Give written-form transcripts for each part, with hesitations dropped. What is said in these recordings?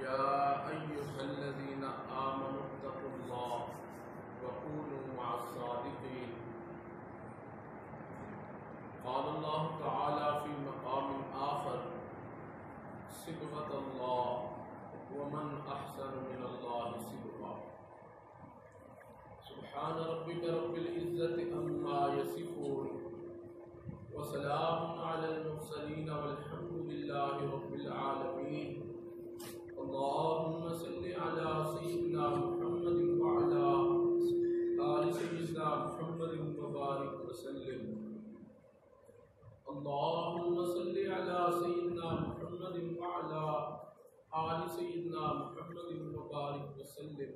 يا أيها الذين آمنوا اتقوا الله وكونوا مع الصادقين. قال الله تعالى في مقام آخر: صبغة الله ومن أحسن من الله صبغة. سبحان ربك رب العزة عما يصفون وسلام على المرسلين والحمد لله رب العالمين. اللهم صل على سيدنا محمد وعلى آل سيدنا محمد وبارك وسلم. اللهم صل على سيدنا محمد وعلى آل سيدنا محمد وبارك وسلم.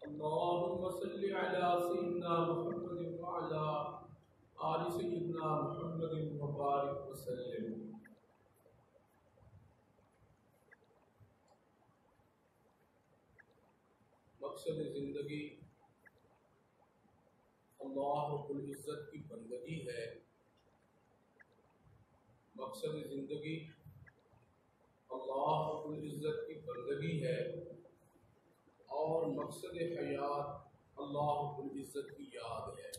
اللهم صل على سيدنا محمد وعلى آل سيدنا محمد وبارك وسلم. مقصد زندگی اللہ رب العزت کی بندگی ہے. مقصد زندگی اللہ رب العزت کی بندگی ہے اور مقصد حیات اللہ رب العزت کی یاد ہے.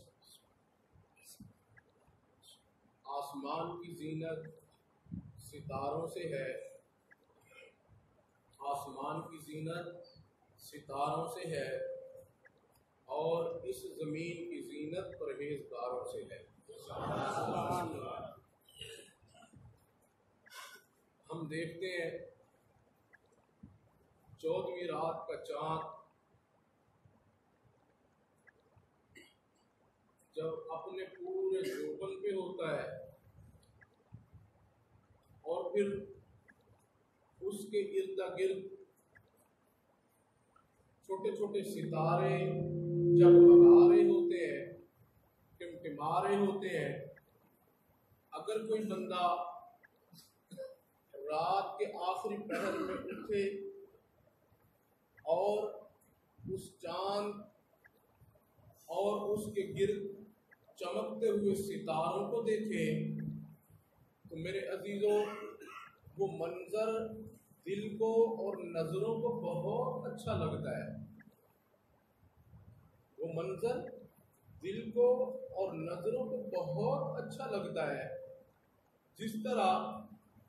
آسمان کی زینت ستاروں سے ہے. آسمان کی زینت ستاروں سے ہے اور اس زمین کی زینت پرہیزگاروں سے ہے. ہم دیکھتے ہیں 14ویں رات کا چاند جب اپنے پورے شوبن پہ ہوتا ہے اور پھر اس کے ارد گرد چھوٹے چھوٹے ستارے جگمگا رہے ہوتے ہیں، ٹمٹما رہے ہوتے ہیں. اگر کوئی بندہ رات کے آخری پہر میں اٹھے اور اس چاند اور اس کے گرد چمکتے ہوئے ستاروں کو دیکھے تو میرے عزیزوں وہ منظر دل کو اور نظروں کو بہت اچھا لگتا ہے. وہ منظر دل کو اور نظروں کو بہت اچھا لگتا ہے. جس طرح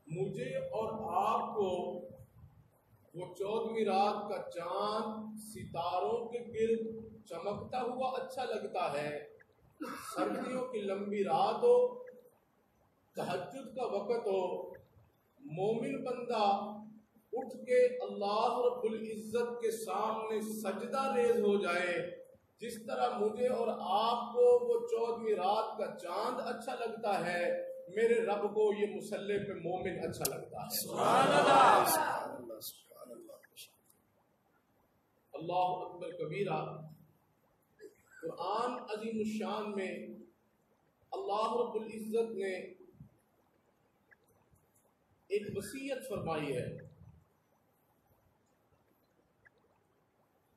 مجھے اور آپ کو وہ 14ویں رات کا چاند ستاروں کے گرد چمکتا ہوا اچھا لگتا ہے. سردیوں کی لمبی رات ہو، تہجد کا وقت ہو، مومن بندہ اٹھ کے اللہ رب العزت کے سامنے سجدہ ریز ہو جائے. جس طرح مجھے اور آپ کو وہ 14ویں رات کا چاند اچھا لگتا ہے، میرے رب کو یہ مصلی پہ مومن اچھا لگتا ہے. سبحان اللہ، سبحان اللہ. اللہ اکبر کبیرہ. قرآن عظیم الشان میں اللہ رب العزت نے ایک وصیت فرمائی ہے.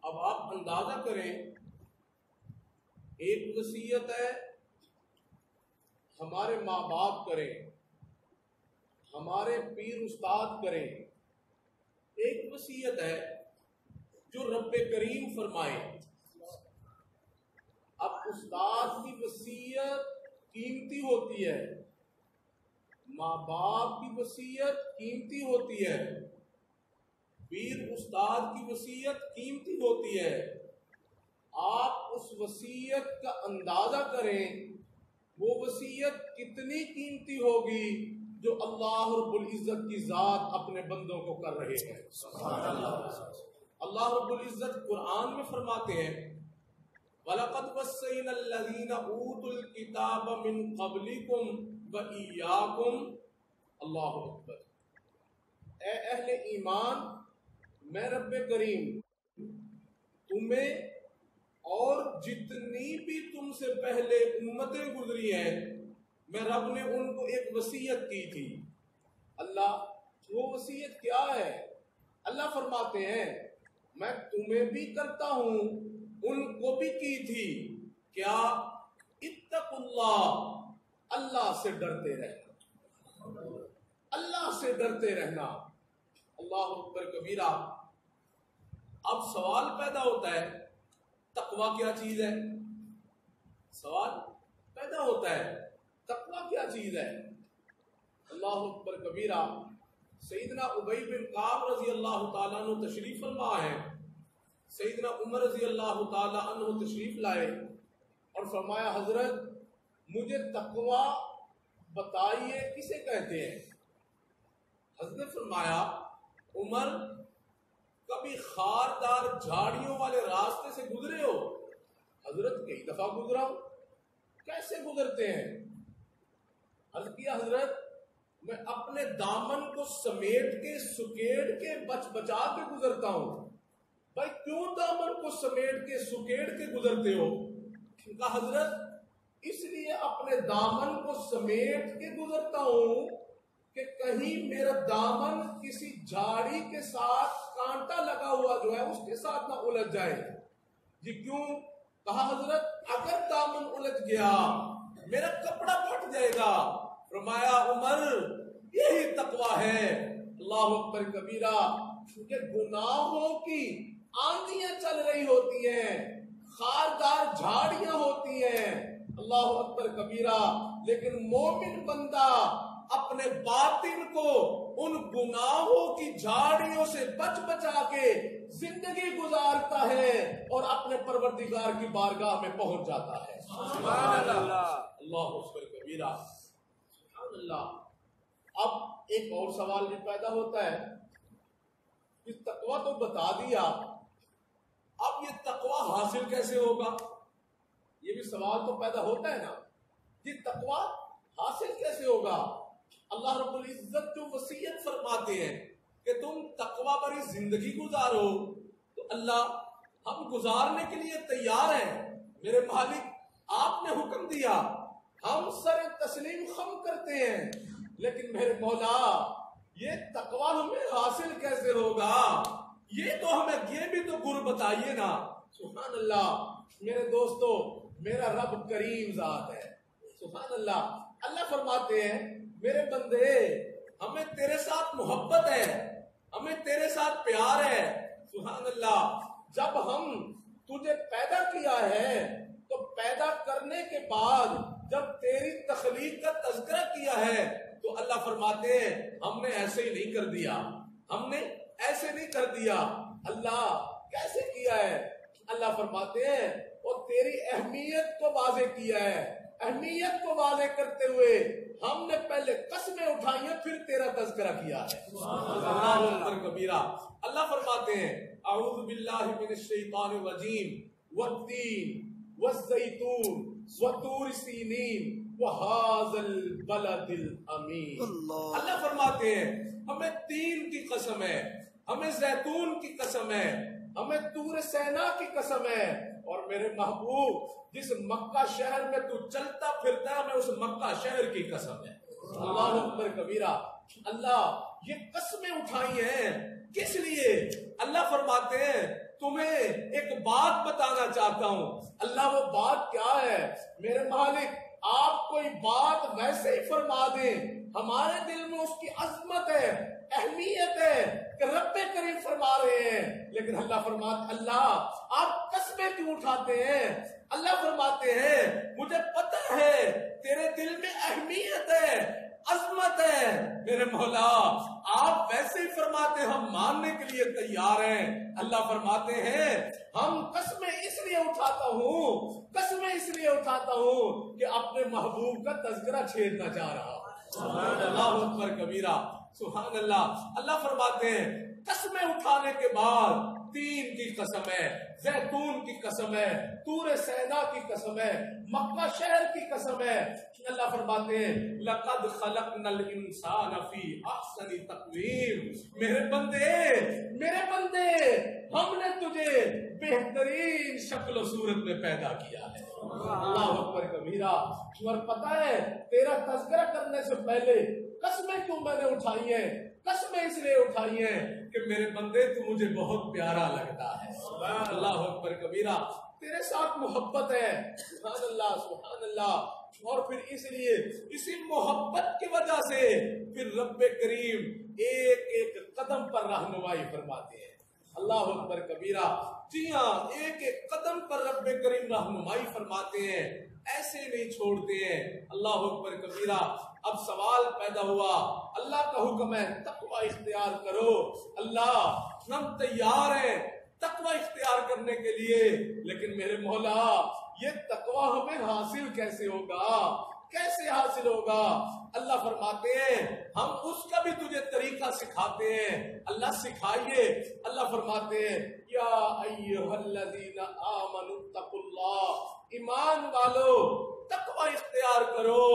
اب آپ اندازہ کریں، ایک وصیت ہے ہمارے ماں باپ کریں، ہمارے پیر استاد کریں. ایک وصیت ہے جو رب کریم فرمائے. اب استاد کی وصیت قیمتی ہوتی ہے، ماں باپ کی وصیت قیمتی ہوتی ہے، پیر استاد کی وصیت قیمتی ہوتی ہے. آپ اس وصیت کا اندازہ کریں وہ وصیت کتنی قیمتی ہوگی جو اللہ رب العزت کی ذات اپنے بندوں کو کر رہے ہیں. سبحان اللہ. اللہ رب العزت قرآن میں فرماتے ہیں وَلَقَدْ وَصَّيْنَا الَّذِينَ أُوتُوا الْكِتَابَ مِنْ قَبْلِكُمْ وَإِيَّاكُمْ. اللہ اکبر. اے اہل ایمان، میں رب کریم تمہیں اور جتنی بھی تم سے پہلے امتیں گزری ہیں، میں رب نے ان کو ایک وصیت کی تھی. اللہ وہ وصیت کیا ہے؟ اللہ فرماتے ہیں میں تمہیں بھی کرتا ہوں، ان کو بھی کی تھی. کیا؟ اتقوا اللہ، اللہ سے ڈرتے رہنا. اللہ سے ڈرتے رہنا. اللہ اکبر کبیرہ۔ اب سوال پیدا ہوتا ہے تقویٰ کیا چیز ہے؟ سوال پیدا ہوتا ہے تقویٰ کیا چیز ہے؟ اللہ اکبر کبیرہ۔ سیدنا ابی بن کعب رضی اللہ تعالیٰ عنہ تشریف فرما ہے، سیدنا عمر رضی اللہ تعالیٰ عنہ تشریف لائے اور فرمایا حضرت مجھے تقویٰ بتائیے کسے کہتے ہیں؟ حضرت نے فرمایا عمر کبھی خاردار جھاڑیوں والے راستے سے گزرے ہو؟ حضرت کئی دفعہ گزرا ہوں۔ کیسے گزرتے ہیں؟ عرض کیا حضرت میں اپنے دامن کو سمیٹ کے سکیڑ کے بچا کے گزرتا ہوں۔ بھائی کیوں دامن کو سمیٹ کے سکیڑ کے گزرتے ہو؟ کہا حضرت اس لیے اپنے دامن کو سمیٹ کے گزرتا ہوں کہ کہیں میرا دامن کسی جھاڑی کے ساتھ کانٹا لگا ہوا جو ہے اس کے ساتھ نہ الجھ جائے۔ جی کیوں؟ کہا حضرت اگر دامن الجھ گیا میرا کپڑا پھٹ جائے گا۔ فرمایا عمر یہی تقویٰ ہے۔ اللہ اکبر کبیرہ۔ کیونکہ گناہوں کی آندیاں چل رہی ہوتی ہیں، خاردار جھاڑیاں ہوتی ہیں، اللہ اکبر کبیرہ، لیکن مومن بندہ اپنے باطن کو ان گناہوں کی جھاڑیوں سے بچا کے زندگی گزارتا ہے اور اپنے پروردگار کی بارگاہ میں پہنچ جاتا ہے۔ سبحان اللہ، اللہ اکبر کبیرہ، سبحان اللہ۔ اب ایک اور سوال بھی پیدا ہوتا ہے کہ تقویٰ تو بتا دیا، اب یہ تقویٰ حاصل کیسے ہوگا؟ یہ بھی سوال تو پیدا ہوتا ہے نا، یہ تقویٰ حاصل کیسے ہوگا؟ اللہ رب العزت جو وصیت فرماتے ہیں کہ تم تقویٰ بری زندگی گزارو، تو اللہ ہم گزارنے کے لیے تیار ہیں، میرے مالک آپ نے حکم دیا، ہم سر تسلیم خم کرتے ہیں، لیکن میرے مولا یہ تقویٰ ہمیں حاصل کیسے ہوگا؟ یہ تو ہمیں یہ بھی تو گر بتائیے نا۔ سبحان اللہ۔ میرے دوستو میرا رب کریم ذات ہے، سبحان اللہ۔ اللہ فرماتے ہیں میرے بندے ہمیں تیرے ساتھ محبت ہے، ہمیں تیرے ساتھ پیار ہے، سبحان اللہ۔ جب ہم تجھے پیدا کیا ہے تو پیدا کرنے کے بعد جب تیری تخلیق کا تذکرہ کیا ہے تو اللہ فرماتے ہیں ہم نے ایسے ہی نہیں کر دیا، ہم نے ایسے نہیں کر دیا۔ اللہ کیسے کیا ہے؟ اللہ فرماتے ہیں اور تیری اہمیت کو واضح کیا ہے، اہمیت کو واضح کرتے ہوئے ہم نے پہلے قسمیں اٹھائی ہیں پھر تیرا تذکرہ کیا ہے۔ اللہ اکبر کبیرہ۔ اللہ فرماتے ہیں اعوذ باللہ من الشیطان الرجیم والتین والزیتون وطور سینین وہذا البلد الامین۔ اللہ فرماتے ہیں ہمیں تین کی قسم ہے، ہمیں زیتون کی قسم ہے، ہمیں طور سینا کی قسم ہے، اور میرے محبوب جس مکہ شہر میں تو چلتا پھرتا ہے ہمیں اس مکہ شہر کی قسم ہے۔ اللہ اکبر کبیرہ۔ اللہ یہ قسمیں اٹھائی ہیں کس لیے؟ اللہ فرماتے ہیں تمہیں ایک بات بتانا چاہتا ہوں۔ اللہ وہ بات کیا ہے؟ میرے مالک آپ کوئی بات ویسے ہی فرما دیں، ہمارے دل میں اس کی عظمت ہے، اہمیت ہے کہ رب کریم فرما رہے ہیں، لیکن اللہ فرماتے اللہ آپ قسمیں کیوں اٹھاتے ہیں؟ اللہ فرماتے ہیں مجھے پتہ ہے تیرے دل میں اہمیت ہے، عظمت ہے، میرے مولا آپ ویسے ہی فرماتے ہم ماننے کے لیے تیار ہیں۔ اللہ فرماتے ہیں ہم قسمیں اس لیے اٹھاتا ہوں، قسمیں اس لیے اٹھاتا ہوں کہ اپنے محبوب کا تذکرہ چھیڑنا چاہ رہا ہوں۔ سبحان اللہ اکبر کبیرہ، سبحان اللہ۔ اللہ فرماتے ہیں قسمیں اٹھانے کے بعد تین کی قسم ہے، زیتون کی قسم ہے، طور سینا کی قسم ہے، مکہ شہر کی قسم ہے۔ اللہ فرماتے ہیں لَقَدْ خَلَقْنَا الْإِنسَانَ فِي أَحْسَنِ تَقْوِيمٍ۔ میرے بندے ہم نے تجھے بہترین شکل و صورت میں پیدا کیا ہے۔ اللہ اکبر کبیرہ۔ اور پتہ ہے تیرا تذکرہ کرنے سے پہلے قسمیں کیوں میں نے اٹھائی ہیں؟ قسمیں اس لیے اٹھائی ہیں کہ میرے بندے تو مجھے بہت پیارا لگتا ہے۔ اللہ اکبر کبیرہ۔ تیرے ساتھ محبت ہے، سبحان اللہ سبحان اللہ۔ اور پھر اس لیے اسی محبت کی وجہ سے پھر رب کریم ایک ایک قدم پر رہنمائی فرماتے ہیں. اللہ اکبر کبیرہ. جی ہاں، ایک ایک قدم پر رب کریم رہنمائی فرماتے ہیں، ایسے نہیں چھوڑتے ہیں. اللہ اکبر کبیرہ. اب سوال پیدا ہوا، اللہ کا حکم ہے تقوی اختیار کرو. اللہ ہم تیار ہیں تقوی اختیار کرنے کے لیے، لیکن میرے مولا یہ تقوی ہمیں حاصل کیسے ہوگا، کیسے حاصل ہوگا؟ اللہ فرماتے ہیں ہم اس کا بھی تجھے طریقہ سکھاتے ہیں. اللہ سکھائیے. اللہ فرماتے ہیں یا ایھا الذین آمنوا اتقوا اللہ، ایمان والو تقوی اختیار کرو.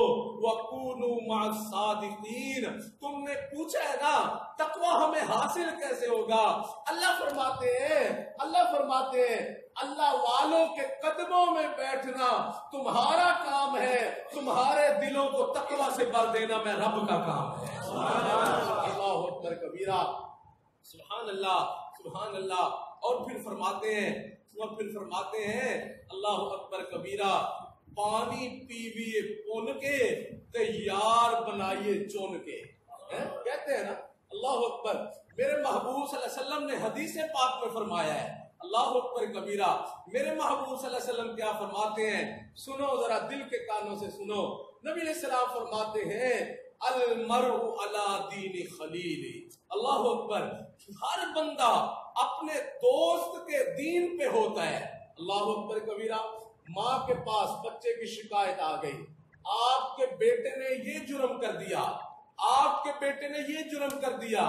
وَكُونُوا مَعَ الصَّادِقِينَ. تم نے پوچھا ہے نا تقوی ہمیں حاصل کیسے ہوگا؟ اللہ فرماتے ہیں اللہ والوں کے قدموں میں بیٹھنا تمہارا کام ہے، تمہارے دلوں کو تقوی سے بھر دینا میں رب کا کام ہے. اللہ اکبر کبیرہ. سبحان اللہ سبحان اللہ. اور پھر فرماتے ہیں اللہ اکبر کبیرہ، پانی پیویے پون کے تیار بنائیے چون کے. کہتے ہیں نا اللہ اکبر. میرے محبوب صلی اللہ علیہ وسلم نے حدیث پاک میں فرمایا ہے، اللہ اکبر کبیرہ. میرے محبوب صلی اللہ علیہ وسلم کیا فرماتے ہیں؟ سنو ذرا دل کے کانوں سے سنو. نبی علیہ السلام فرماتے ہیں المرء علی دین خلیلی. اللہ اکبر. ہر بندہ اپنے دوست کے دین پہ ہوتا ہے. اللہ اکبر کبیرہ. ماں کے پاس بچے کی شکایت آ گئی، آپ کے بیٹے نے یہ جرم کر دیا، آپ کے بیٹے نے یہ جرم کر دیا.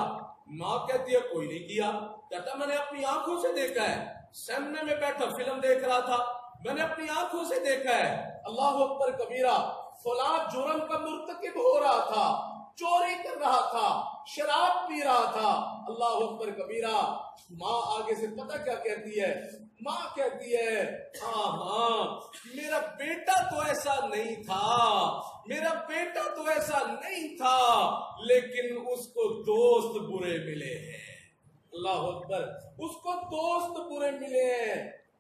ماں کہتی ہے کوئی نہیں کیا. کہتا میں نے اپنی آنکھوں سے دیکھا ہے، سامنے میں بیٹھا فلم دیکھ رہا تھا، میں نے اپنی آنکھوں سے دیکھا ہے. اللہ اکبر کبیرہ. فلاں جرم کا مرتکب ہو رہا تھا، چوری کر رہا تھا، شراب پی رہا تھا. اللہ اکبر کبیرہ. ماں آگے سے پتہ کیا کہتی ہے؟ ماں کہتی ہے ہاں میرا بیٹا تو ایسا نہیں تھا، لیکن اس کو دوست برے ملے ہیں. اللہ اکبر. اس کو دوست برے ملے ہیں،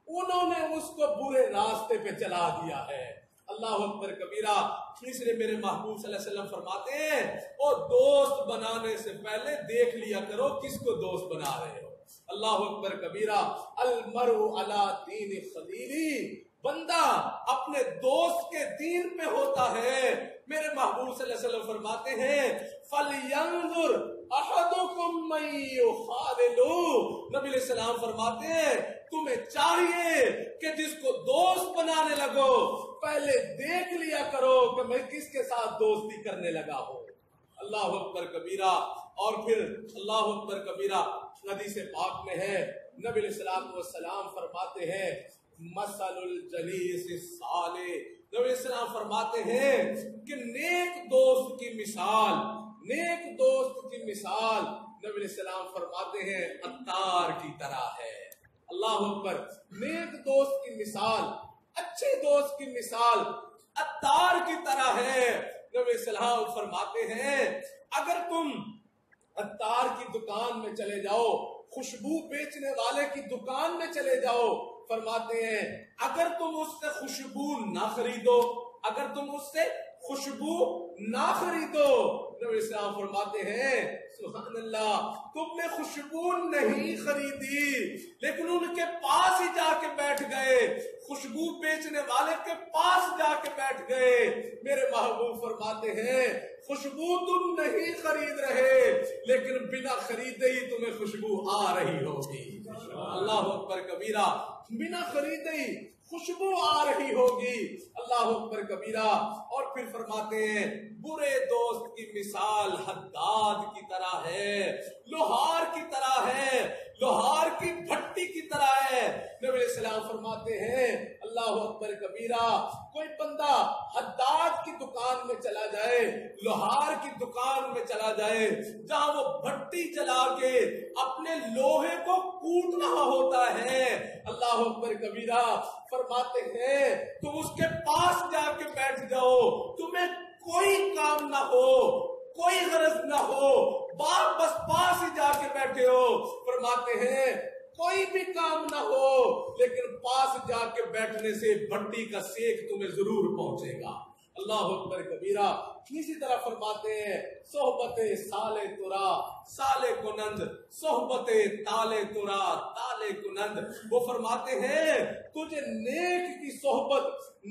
انہوں نے اس کو برے راستے پہ چلا دیا ہے. اللہ اکبر کبیرہ. اس لیے میرے محبوب صلی اللہ علیہ وسلم فرماتے ہیں اور دوست بنانے سے پہلے دیکھ لیا کرو کس کو دوست بنا رہے ہو. اللہ اکبر کبیرہ. المرء علی دین خلیلی. بندہ اپنے دوست کے دین پہ ہوتا ہے. میرے محبوب صلی اللہ علیہ وسلم فرماتے ہیں فَلْيَنْظُرْ أَحَدُكُمْ مَنْ يُخَالِلُ. نبی علیہ السلام فرماتے ہیں تمہیں چاہیے کہ جس کو دوست بنانے لگو پہلے دیکھ لیا کرو کہ میں کس کے ساتھ دوستی کرنے لگا ہوں. اللہ اکبر کبیرہ. اور پھر اللہ اکبر کبیرہ حدیث پاک میں ہے نبی علیہ السلام فرماتے ہیں مثل الجلیس الصالح. نبی علیہ السلام فرماتے ہیں کہ نیک دوست کی مثال نبی علیہ السلام فرماتے ہیں عطار کی طرح ہے. اللہ اکبر. نیک دوست کی مثال، اچھے دوست کی مثال عطار کی طرح ہے. نبی علیہ السلام فرماتے ہیں اگر تم عطار کی دکان میں چلے جاؤ، خوشبو بیچنے والے کی دکان میں چلے جاؤ، فرماتے ہیں اگر تم اس سے خوشبو نہ خریدو، نبی اسلام فرماتے ہیں سبحان اللہ تم نے خوشبو نہیں خریدی لیکن ان کے پاس ہی جا کے بیٹھ گئے، خوشبو بیچنے والے کے پاس جا کے بیٹھ گئے. میرے محبوب فرماتے ہیں خوشبو تم نہیں خرید رہے لیکن بنا خریدے ہی تمہیں خوشبو آ رہی ہوگی. اللہ اکبر کبیرہ. بنا خریدے ہی خوشبو آ رہی ہوگی. اللہ اکبر کبیرہ. اور پھر فرماتے ہیں برے دوست کی مثال حداد کی طرح ہے، لوہار کی طرح ہے، لوہار کی بھٹی کی طرح ہے. نبی علیہ السلام فرماتے ہیں اللہ اکبر کبیرہ کوئی بندہ حداد کی دکان میں چلا جائے، لوہار کی دکان میں چلا جائے جہاں وہ بھٹی جلا کے اپنے لوہے کو کوٹ رہا ہوتا ہے، اللہ اکبر کبیرہ فرماتے ہیں تم اس کے پاس جا کے بیٹھ جاؤ، تمہیں کوئی کام نہ ہو، کوئی غرض نہ ہو، بس پاس ہی جا کے بیٹھے ہو. فرماتے ہیں کوئی بھی کام نہ ہو لیکن پاس جا کے بیٹھنے سے بھٹی کا سیک تمہیں ضرور پہنچے گا. اللہ اکبر کبیرہ. اسی طرح فرماتے ہیں صحبت سالے ترا سالے کنند صحبت تالے ترا تالے کنند. وہ فرماتے ہیں تجھے نیک کی صحبت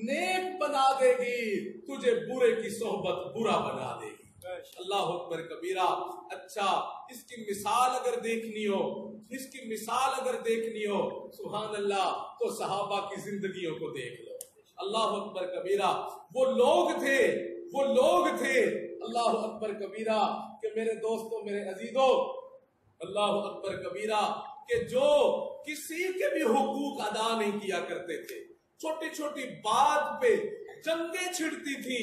نیک بنا دے گی, تجھے برے کی صحبت برا بنا دے گی. اللہ اکبر کبیرہ. اچھا اس کی مثال اگر دیکھنی ہو, اس کی مثال اگر دیکھنی ہو سبحان اللہ تو صحابہ کی زندگیوں کو دیکھ لو. اللہ اکبر کبیرہ. وہ لوگ تھے اللہ اکبر کبیرہ کہ میرے دوستوں میرے عزیزوں اللہ اکبر کبیرہ کہ جو کسی کے بھی حقوق ادا نہیں کیا کرتے تھے. چھوٹی چھوٹی بات پہ جنگیں چھڑتی تھی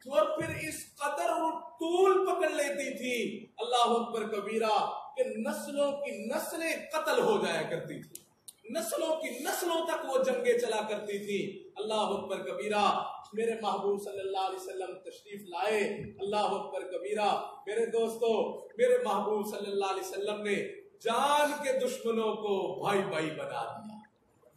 اور پھر اس قدر طول پکڑ لیتی تھی اللہ اکبر کبیرہ کہ نسلوں کی نسلیں قتل ہو جایا کرتی تھی, نسلوں کی نسلوں تک وہ جنگیں چلا کرتی تھی. اللہ اکبر کبیرہ. میرے محبوب صلی اللہ علیہ وسلم تشریف لائے اللہ اکبر کبیرہ. میرے دوستو میرے محبوب صلی اللہ علیہ وسلم نے جان کے دشمنوں کو بھائی بھائی بنا دیا,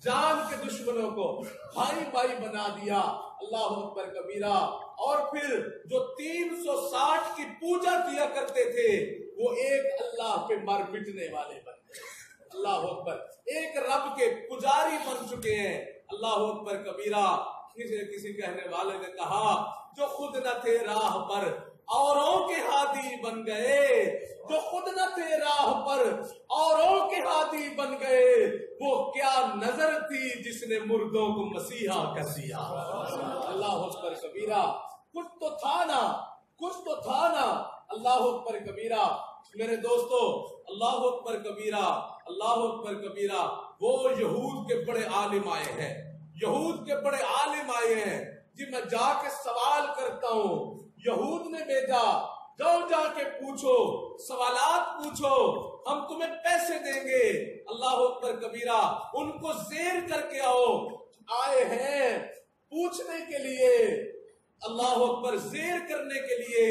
جان کے دشمنوں کو بھائی بھائی بنا دیا اللہ اکبر کبیرہ. اور پھر جو 360 کی پوجا کیا کرتے تھے وہ ایک اللہ پہ مر مٹنے والے بن گئے. اللہ اکبر. ایک رب کے پجاری بن چکے ہیں اللہ اکبر کبیرہ. کسی کہنے والے نے کہا جو خود نہ تھے راہ پر اوروں کے ہادی بن گئے, جو خود نہ تھے راہ پر اوروں کے ہادی بن گئے, وہ کیا نظر تھی جس نے مردوں کو مسیحا کر دیا. اللہ اکبر کبیرہ. کچھ تو تھا نا اللہ اکبر کبیرہ. میرے دوستو اللہ اکبر کبیرہ اللہ اکبر کبیرہ. وہ یہود کے بڑے عالم آئے ہیں, یہود کے بڑے عالم آئے ہیں جی. میں جا کے سوال کرتا ہوں, یہود نے بھیجا جاؤ جا کے پوچھو سوالات پوچھو ہم تمہیں پیسے دیں گے. اللہ اکبر کبیرہ. ان کو زیر کر کے آئے ہیں پوچھنے کے لیے اللہ اکبر, زیر کرنے کے لیے.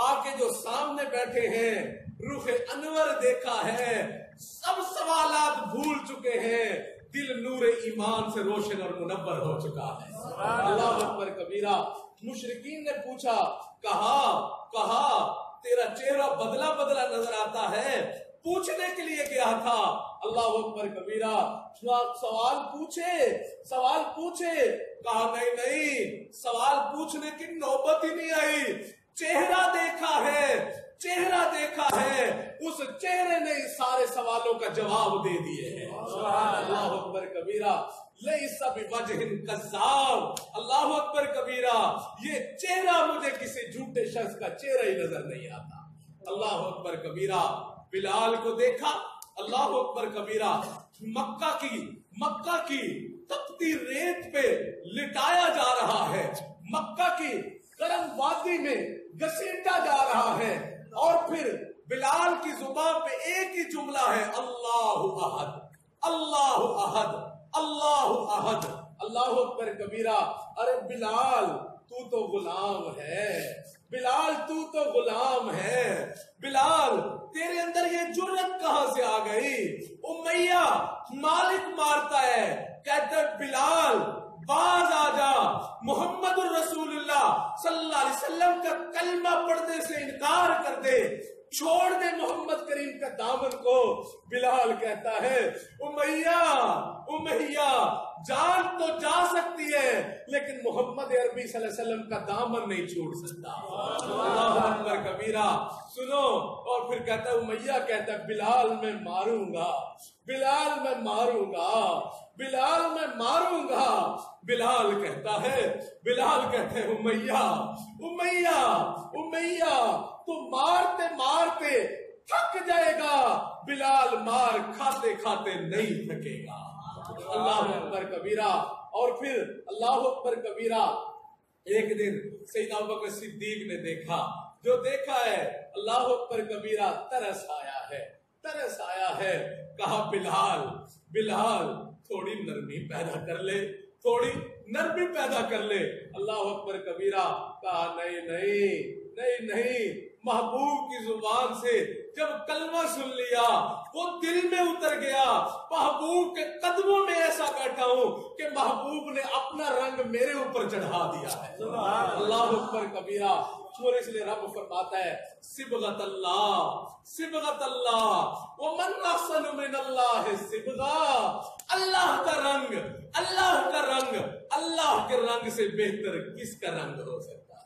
آگے جو سامنے بیٹھے ہیں روح انور دیکھا ہے, سب سوالات بھول چکے ہیں, دل نور ایمان سے روشن اور منور ہو چکا ہے. اللہ اکبر کبیرہ. مشرکین نے پوچھا کہا تیرا چہرہ بدلا بدلا نظر آتا ہے, پوچھنے کے لیے گیا تھا. اللہ اکبر کبیرہ. سوال پوچھے کہا نہیں سوال پوچھنے کی نوبت ہی نہیں آئی, چہرہ دیکھا ہے اس چہرے نے سارے سوالوں کا جواب دے دیے ہیں. اللہ اکبر کبیرہ. لیس بوجہ کذاب. اللہ اکبر کبیرہ. یہ چہرہ مجھے کسی جھوٹے شخص کا چہرہ ہی نظر نہیں آتا. اللہ اکبر کبیرہ. بلال کو دیکھا اللہ اکبر کبیرہ. مکہ کی تپتی ریت پہ لٹایا جا رہا ہے, مکہ کی گرم وادی میں گھسیٹا جا رہا ہے, اور پھر بلال کی زبان پہ ایک ہی جملہ ہے اللہ احد اللہ احد اللہ احد. اللہ اکبر کبیرہ. ارے بلال تو تو غلام ہے, بلال تو تو غلام ہے, بلال تیرے اندر یہ جرت کہاں سے آ گئی؟ امیہ مالک مارتا ہے, کہتا ہے بلال باز آ جا, محمد الرسول اللہ صلی اللہ علیہ وسلم کا کلمہ پڑھنے سے انکار کر دے, چھوڑ دے محمد کریم کا دامن کو. بلال کہتا ہے امیہ جان تو جا سکتی ہے لیکن محمد عربی صلی اللہ علیہ وسلم کا دامن نہیں چھوڑ سکتا. اللہ اکبر کبیرہ. سنو. اور پھر کہتا ہے امیہ کہتا ہے بلال میں ماروں گا, بلال میں ماروں گا, بلال میں ماروں گا. بلال کہتے ہیں امیہ تو مارتے مارتے تھک جائے گا, بلال مار کھاتے کھاتے نہیں تھکے گا. اللہ اکبر کبیرہ. اور پھر اللہ اکبر کبیرہ. ایک دن سیدنا ابوبکر صدیق نے دیکھا, جو دیکھا ہے اللہ اکبر کبیرہ, ترس آیا ہے. کہا بلال تھوڑی نرمی پیدا کر لے, تھوڑی نرمی پیدا کر لے. اللہ اکبر کبیرہ. کہا نہیں, محبوب کی زبان سے جب کلمہ سن لیا وہ دل میں اتر گیا، محبوب کے قدموں میں ایسا بیٹھا ہوں کہ محبوب نے اپنا رنگ میرے اوپر چڑھا دیا ہے۔ اللہ اکبر کبیرہ۔ اور اس لیے رب فرماتا ہے صبغۃ اللہ، صبغۃ اللہ، ومن احسن من اللہ صبغہ، اللہ کا رنگ، اللہ کا رنگ، اللہ کے رنگ سے بہتر کس کا رنگ ہو سکتا ہے؟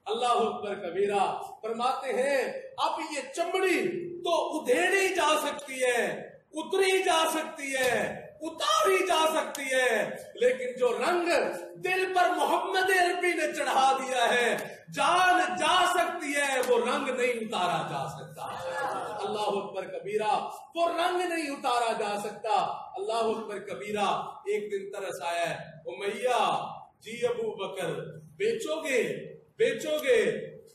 اللہ اکبر کبیرہ۔ فرماتے ہیں اب یہ چمڑی تو ادھیڑی جا سکتی ہے، اتری جا سکتی ہے، اتاری جا سکتی ہے، لیکن جو رنگ دل پر محمد عربی نے چڑھا دیا ہے، جان جا سکتی ہے، وہ رنگ نہیں اتارا جا سکتا۔ اللہ اکبر کبیرہ۔ وہ رنگ نہیں اتارا جا سکتا۔ اللہ اکبر کبیرہ۔ ایک دن ترس آیا ہے، امیہ جی ابو بکر بیچو گے؟ بیچو گے؟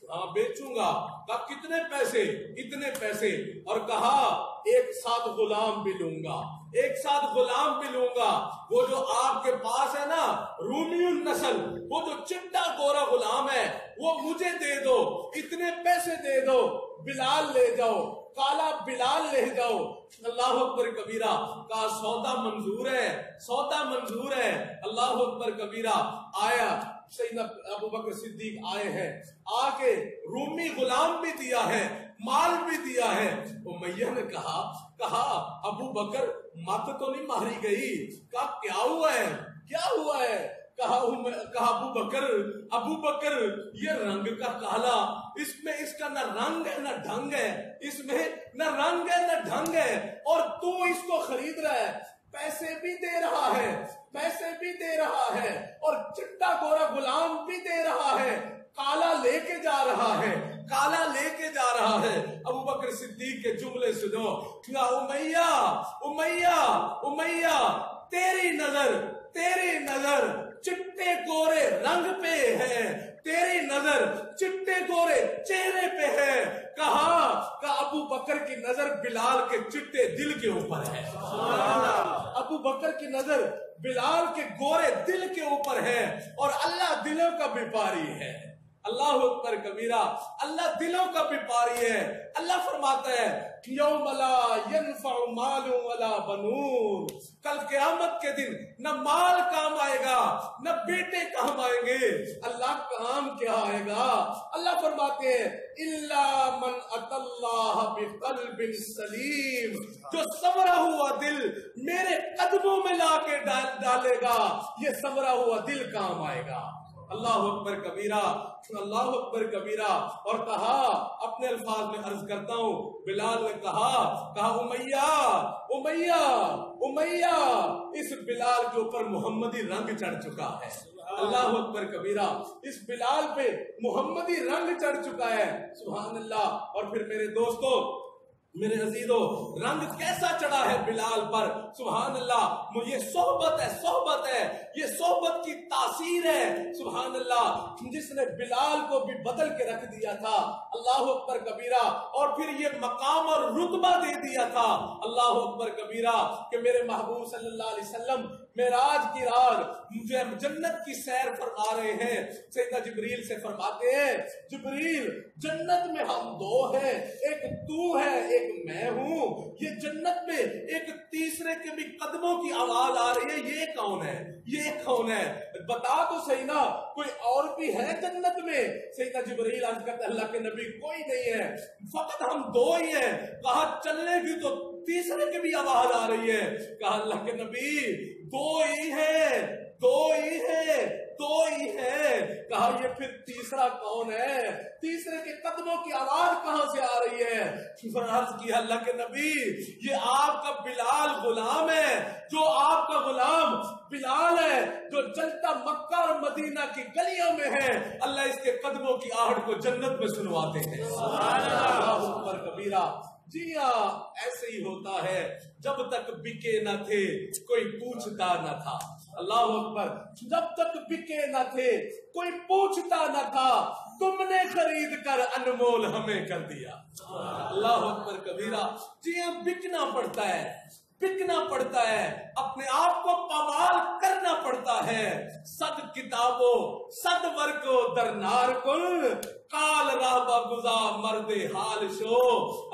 ہاں بیچوں گا۔ کہا کتنے پیسے؟ اتنے پیسے۔ اور کہا ایک ساتھ غلام بھی لوں گا، ایک ساتھ غلام بھی لوں گا۔ وہ جو آپ کے پاس ہے نا رومی النسل، وہ جو چٹا گورا غلام ہے وہ مجھے دے دو، اتنے پیسے دے دو، بلال لے جاؤ، کالا بلال لے جاؤ۔ اللہ اکبر کبیرہ۔ کہا سودا منظور ہے، سودا منظور ہے۔ اللہ اکبر کبیرہ۔ آیا سیدنا ابو بکر صدیق آئے ہیں، آ کے رومی غلام بھی دیا ہے، مال بھی دیا ہے۔ امیہ نے کہا ابو بکر مت تو نہیں ماری گئی؟ کہا کیا ہوا ہے، کیا ہوا ہے؟ کہا ابو بکر یہ رنگ کا کالا، اس میں اس کا نہ رنگ ہے نہ ڈھنگ ہے، اس میں نہ رنگ ہے نہ ڈھنگ ہے، اور تو اس کو خرید رہا ہے، پیسے بھی دے رہا ہے، پیسے بھی دے رہا ہے، اور چٹا گورا غلام بھی دے رہا ہے، کالا لے کے جا رہا ہے، کالا لے کے جا رہا ہے۔ ابو بکر صدیق کے جملے سنو۔ امیہ امیہ امیہ، تیری نظر چٹے گورے رنگ پہ ہے، تیری نظر چٹے گورے چہرے پہ ہے۔ کہا کہ ابو بکر کی نظر بلال کے چٹے دل کے اوپر ہے۔ ابو بکر کی نظر بلال کے گورے دل کے اوپر ہے، اور اللہ دلوں کا بیپاری ہے۔ اللہ اکبر کبیرہ۔ اللہ دلوں کا بیپاری ہے۔ اللہ فرماتا ہے یوم لا ينفع مال ولا بنون، کل قیامت کے دن نہ مال کام آئے گا نہ بیٹے کام آئیں گے۔ اللہ کام کیا آئے گا؟ اللہ فرماتے ہیں الا من اتى اللہ بقلب سلیم، جو سنورا ہوا دل میرے قدموں میں لا کے ڈالے گا، یہ سنورا ہوا دل کام آئے گا۔ اللہ اکبر کبیرہ، اللہ اکبر کبیرہ۔ اور کہا اپنے الفاظ میں عرض کرتا ہوں، بلال نے کہا امیہ امیہ امیہ، اس بلال کے اوپر محمدی رنگ چڑھ چکا ہے۔ اللہ اکبر کبیرہ۔ اس بلال پہ محمدی رنگ چڑھ چکا ہے۔ سبحان اللہ۔ اور پھر میرے دوستو، میرے عزیزو، رنگ کیسا چڑھا ہے بلال پر؟ سبحان اللہ۔ یہ صحبت ہے، صحبت ہے، یہ صحبت کی تاثیر ہے۔ سبحان اللہ، جس نے بلال کو بھی بدل کے رکھ دیا تھا۔ اللہ اکبر کبیرہ۔ اور پھر یہ مقام اور رتبہ دے دیا تھا۔ اللہ اکبر کبیرہ کہ میرے محبوب صلی اللہ علیہ وسلم معراج کی رات مجھے جنت کی سیر فرما رہے ہیں۔ سیدنا جبریل سے فرماتے ہیں جبریل جنت میں ہم دو ہیں، ایک تو ہے ایک میں ہوں، یہ جنت میں ایک تیسرے کے بھی قدموں کی آواز آ رہی ہے، یہ کون ہے، یہ کون ہے؟ بتا تو صحیح نا، کوئی اور بھی ہے جنت میں؟ سیدنا جبریل عرض کرتے اللہ کے نبی کوئی نہیں ہے، فقط ہم دو ہی ہیں۔ کہا چلنے کی تو تیسرے کی بھی آواز آ رہی ہے۔ کہا اللہ کے نبی دو ہی ہے، دو ہی ہے، دو ہی ہے۔ کہا یہ پھر تیسرا کون ہے؟ تیسرے کے قدموں کی آواز کہاں سے آ رہی ہے؟ عرض کیا اللہ کے نبی یہ آپ کا بلال غلام ہے، جو آپ کا غلام بلال ہے، جو چلتا مکہ اور مدینہ کی گلیوں میں ہے، اللہ اس کے قدموں کی آہٹ کو جنت میں سنواتے ہیں۔ اللہ اکبر کبیرہ۔ جی ہاں، ایسے ہی ہوتا ہے، جب تک بکے نہ تھے کوئی پوچھتا نہ تھا۔ اللہ اکبر، جب تک بکے نہ تھے کوئی پوچھتا نہ تھا، تم نے خرید کر انمول ہمیں کر دیا۔ اللہ اکبر کبیرہ۔ جی ہاں، بکنا پڑتا ہے، بکنا پڑتا ہے، اپنے آپ کو پامال کرنا پڑتا ہے. صد کتابوں صد ورگو درنار کل کال راہبہ گزا مرد حال شو.